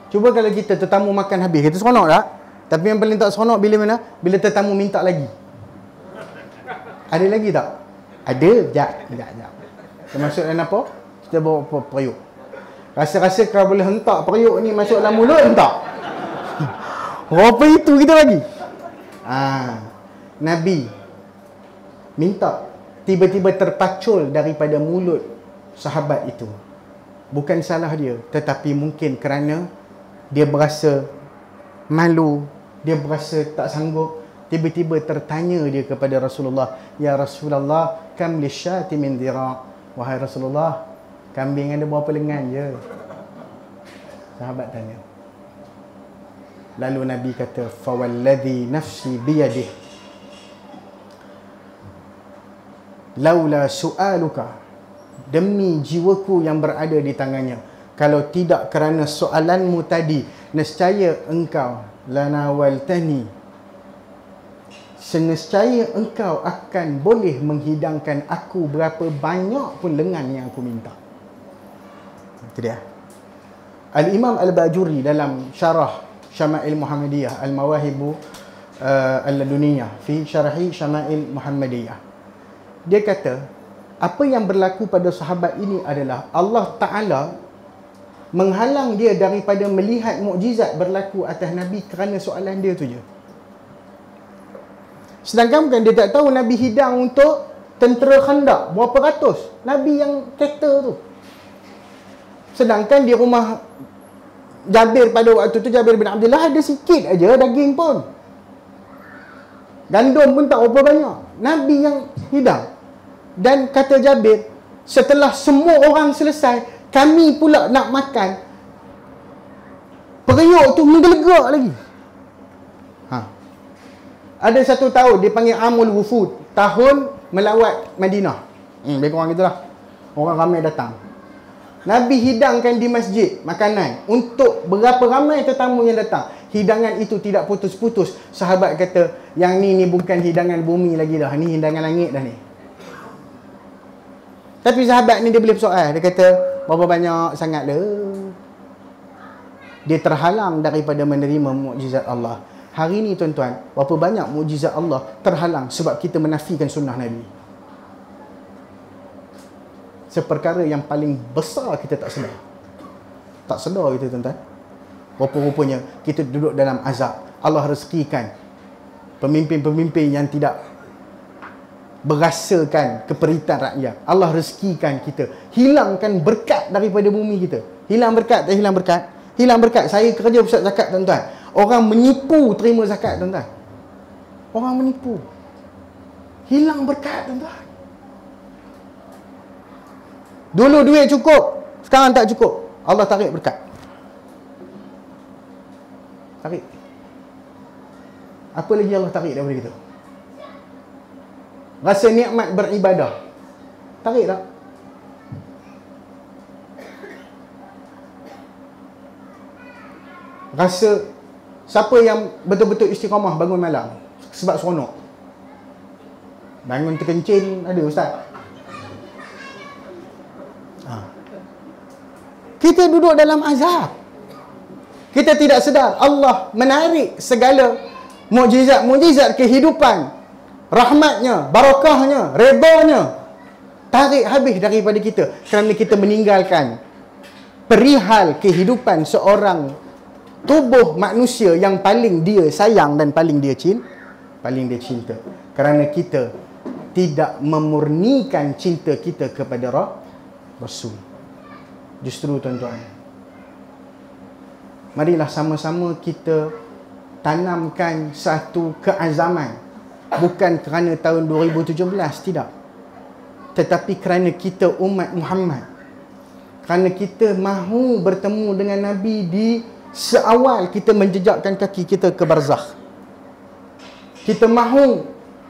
Cuba kalau kita tetamu makan habis, kita seronok tak? Tapi yang paling tak seronok bila mana? Bila tetamu minta lagi. Ada lagi tak? Ada. Sekejap. Termasuk dalam apa? Kita bawa periuk. Rasa-rasa kalau boleh hentak periuk ni masuk dalam mulut, hentak. Apa itu kita bagi? Nabi minta, tiba-tiba terpacul daripada mulut sahabat itu. Bukan salah dia, tetapi mungkin kerana dia berasa malu, dia berasa tak sanggup. Tiba-tiba tertanya dia kepada Rasulullah, ya Rasulullah, kam lisyati min dhira'? Wahai Rasulullah, kambing ada berapa lengan je? Sahabat tanya. Lalu Nabi kata, fawalladhi nafsi biyadih, laula su'aluka, demi jiwaku yang berada di tangannya, kalau tidak kerana soalanmu tadi, nescaya engkau lanawaltani, Senescaya engkau akan boleh menghidangkan aku berapa banyak pun lengan yang aku minta. Itu dia. Al-Imam Al-Bajuri dalam syarah Syama'il Muhammadiyah Al-Mawahibu Al-Laduniyah fi syarahi Syama'il Muhammadiyah, dia kata apa yang berlaku pada sahabat ini adalah Allah Ta'ala menghalang dia daripada melihat mukjizat berlaku atas Nabi kerana soalan dia tu je. Sedangkan bukan dia tak tahu Nabi hidang untuk tentera Khandak berapa ratus, Nabi yang kereta tu. Sedangkan di rumah Jabir pada waktu tu, Jabir bin Abdullah, ada sikit aja daging pun, gandum pun tak berapa banyak, Nabi yang hidang. Dan kata Jabir, setelah semua orang selesai, kami pula nak makan, periuk tu menggelegak lagi. Ada satu tahun dipanggil Amul Wufud, tahun melawat Madinah. Lebih kurang gitulah, orang ramai datang. Nabi hidangkan di masjid makanan untuk berapa ramai tetamu yang datang. Hidangan itu tidak putus-putus. Sahabat kata, yang ni bukan hidangan bumi lagi dah, ni hidangan langit dah ni. Tapi sahabat ni dia boleh bersoal, dia kata, berapa banyak sangat dah. Dia terhalang daripada menerima mukjizat Allah. Hari ni tuan-tuan, berapa banyak mukjizat Allah terhalang sebab kita menafikan sunnah Nabi. Seperkara yang paling besar kita tak sedar. Tak sedar kita tuan-tuan. Rupa-rupanya kita duduk dalam azab. Allah rezekikan pemimpin-pemimpin yang tidak berasakan keperitan rakyat. Allah rezekikan kita. Hilangkan berkat daripada bumi kita. Hilang berkat, tak hilang berkat? Hilang berkat. Saya kerja pusat zakat tuan-tuan. Orang menipu terima zakat tuan-tuan. Orang menipu. Hilang berkat tuan-tuan. Dulu duit cukup, sekarang tak cukup. Allah tarik berkat. Tarik. Apa lagi Allah tarik daripada kita? Rasa nikmat beribadah. Tarik tak? Rasa siapa yang betul-betul istiqamah bangun malam sebab seronok. Bangun terkencing ada ustaz. Kita duduk dalam azab. Kita tidak sedar Allah menarik segala mukjizat-mukjizat kehidupan, rahmatnya, barakahnya, redanya, tarik habis daripada kita kerana kita meninggalkan perihal kehidupan seorang tubuh manusia yang paling dia sayang dan paling dia cinta. Kerana kita tidak memurnikan cinta kita kepada Rasul. Justru tuan-tuan, marilah sama-sama kita tanamkan satu keazaman. Bukan kerana tahun 2017, tidak. Tetapi kerana kita umat Muhammad. Kerana kita mahu bertemu dengan Nabi di seawal kita menjejakkan kaki kita ke barzakh. Kita mahu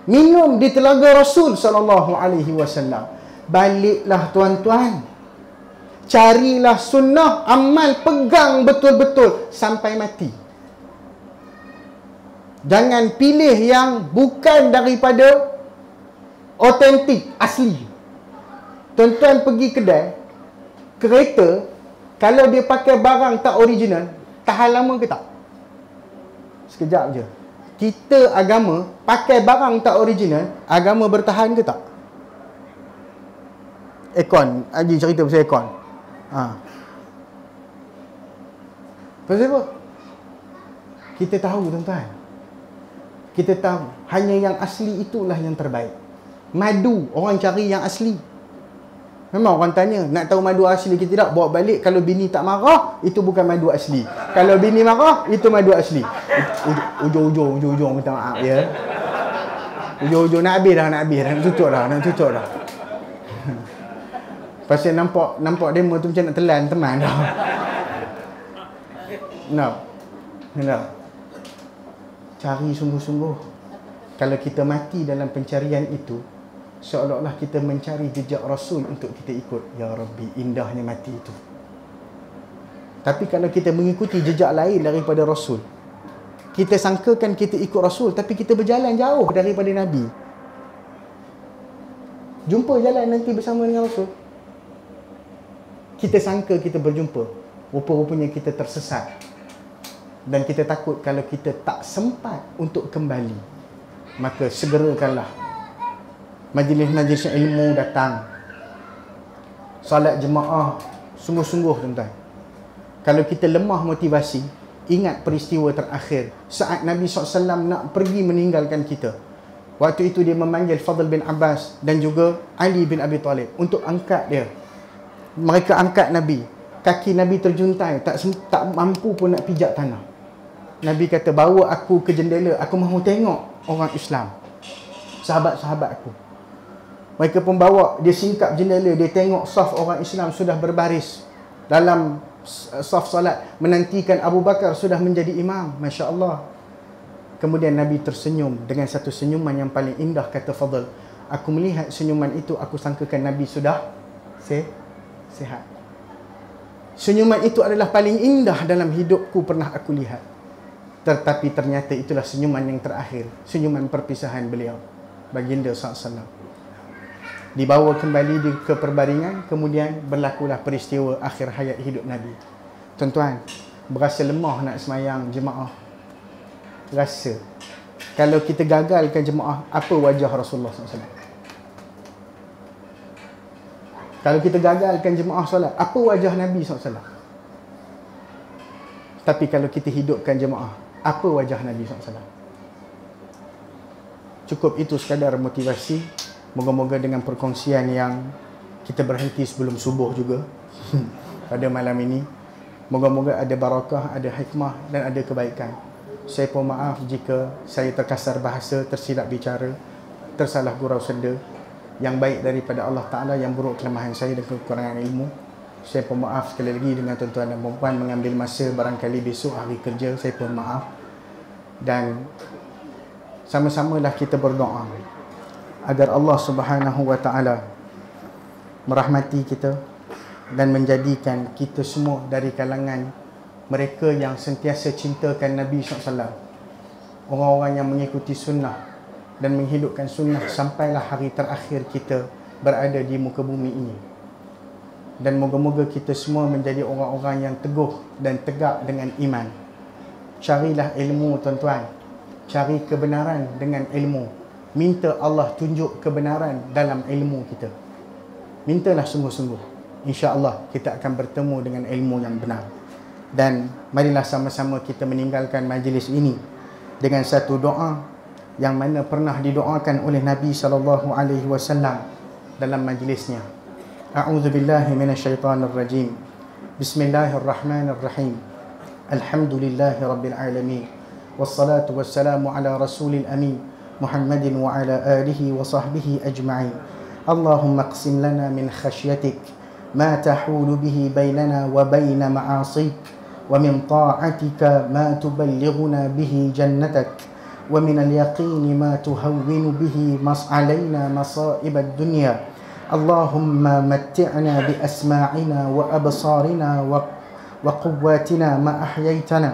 minum di telaga Rasul SAW. Baliklah tuan-tuan. Carilah sunnah, amal, pegang betul-betul sampai mati. Jangan pilih yang bukan daripada autentik, asli. Tuan-tuan pergi kedai kereta, kalau dia pakai barang tak original, tahan lama ke tak? Sekejap je. Kita agama pakai barang tak original, agama bertahan ke tak? Aircon, Haji cerita pasal aircon. Pasal apa? Kita tahu tuan-tuan. Kita tahu hanya yang asli itulah yang terbaik. Madu, orang cari yang asli. Memang orang tanya, nak tahu madu asli ke tidak, bawa balik. Kalau bini tak marah, itu bukan madu asli. Kalau bini marah, itu madu asli. Ujung-ujung minta maaf ya. Ujung-ujung nak habis dah, nak tutup dah. Pasal nampak demo tu macam nak telan teman dah. No. Cari sungguh-sungguh. Kalau kita mati dalam pencarian itu, seolah-olah kita mencari jejak Rasul untuk kita ikut. Ya Rabbi, indahnya mati itu. Tapi kalau kita mengikuti jejak lain daripada Rasul, Kita sangkakan kita ikut Rasul, tapi kita berjalan jauh daripada Nabi. Jumpa jalan nanti bersama dengan Rasul. Kita sangka kita berjumpa, rupa-rupanya kita tersesat. Dan kita takut kalau kita tak sempat untuk kembali, maka segerakanlah majlis-majlis ilmu datang. Solat jemaah sungguh-sungguh tuan-tuan. Kalau kita lemah motivasi, ingat peristiwa terakhir saat Nabi SAW nak pergi meninggalkan kita. Waktu itu dia memanggil Fadl bin Abbas dan juga Ali bin Abi Talib untuk angkat dia. Mereka angkat Nabi. Kaki Nabi terjuntai, tak mampu pun nak pijak tanah. Nabi kata, bawa aku ke jendela, aku mahu tengok orang Islam, sahabat-sahabat aku. Mereka pun bawa, dia singkap jendela, dia tengok saf orang Islam sudah berbaris dalam saf salat, menantikan Abu Bakar sudah menjadi imam. Masya Allah. Kemudian Nabi tersenyum dengan satu senyuman yang paling indah, kata Fadl. Aku melihat senyuman itu, aku sangkakan Nabi sudah sihat. Senyuman itu adalah paling indah dalam hidupku pernah aku lihat. Tetapi ternyata itulah senyuman yang terakhir, senyuman perpisahan beliau, baginda SAW. Dibawa kembali ke perbaringan, kemudian berlakulah peristiwa akhir hayat hidup Nabi. Tuan-tuan, berasa lemah nak semayang jemaah. Rasa kalau kita gagalkan jemaah, apa wajah Rasulullah SAW? Kalau kita gagalkan jemaah solat, apa wajah Nabi SAW? Tapi kalau kita hidupkan jemaah, apa wajah Nabi SAW? Cukup itu sekadar motivasi. Moga-moga dengan perkongsian yang kita berhenti sebelum subuh juga pada malam ini, moga-moga ada barakah, ada hikmah dan ada kebaikan. Saya pun maaf jika saya terkasar bahasa, tersilap bicara, tersalah gurau senda. Yang baik daripada Allah Ta'ala, yang buruk kelemahan saya dan kekurangan ilmu. Saya pun maaf sekali lagi dengan tuan-tuan dan puan mengambil masa barangkali besok hari kerja. Saya pun maaf. Dan sama-samalah kita berdoa agar Allah Subhanahu wa Ta'ala merahmati kita dan menjadikan kita semua dari kalangan mereka yang sentiasa cintakan Nabi SAW, orang-orang yang mengikuti sunnah dan menghidupkan sunnah sampailah hari terakhir kita berada di muka bumi ini. Dan moga-moga kita semua menjadi orang-orang yang teguh dan tegak dengan iman. Carilah ilmu tuan-tuan, cari kebenaran dengan ilmu. Minta Allah tunjuk kebenaran dalam ilmu kita. Mintalah sungguh-sungguh. InsyaAllah kita akan bertemu dengan ilmu yang benar. Dan marilah sama-sama kita meninggalkan majlis ini dengan satu doa yang mana pernah didoakan oleh Nabi SAW dalam majlisnya. A'udzubillahi minasyaitanirrajim. Bismillahirrahmanirrahim. Alhamdulillahi rabbil alamin. Wassalatu wassalamu ala rasulil amin. محمد وعلى آله وصحبه أجمعين. اللهم اقسم لنا من خشيتك ما تحول به بيننا وبين معاصيك، ومن طاعتك ما تبلغنا به جنتك، ومن اليقين ما تهون به علينا مصائب الدنيا. اللهم متعنا بأسماعنا وأبصارنا وقواتنا ما أحييتنا،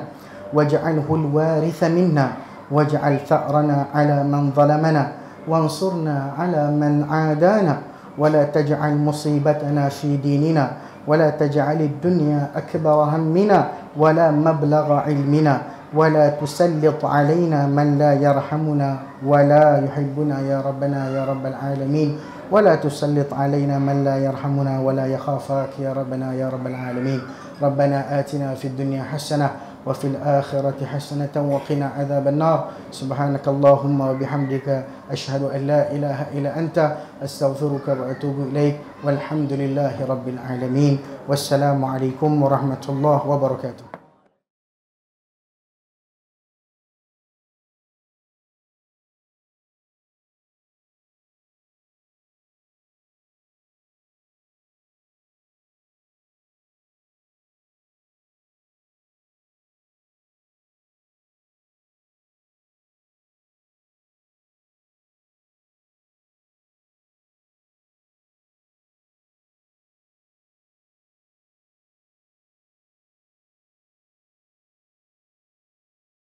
واجعله الوارث منا، واجعل ثأرنا على من ظلمنا، وانصرنا على من عادانا، ولا تجعل مصيبتنا في ديننا، ولا تجعل الدنيا أكبر همنا ولا مبلغ علمنا، ولا تسلط علينا من لا يرحمنا ولا يحبنا يا ربنا يا رب العالمين، ولا تسلط علينا من لا يرحمنا ولا يخافك يا ربنا يا رب العالمين. ربنا آتنا في الدنيا حسنة وفي الآخرة حسنة وقنا عذاب النار. سبحانك اللهم وبحمدك أشهد أن لا إله إلا أنت أستغفرك وأتوب إليك والحمد لله رب العالمين. والسلام عليكم ورحمة الله وبركاته.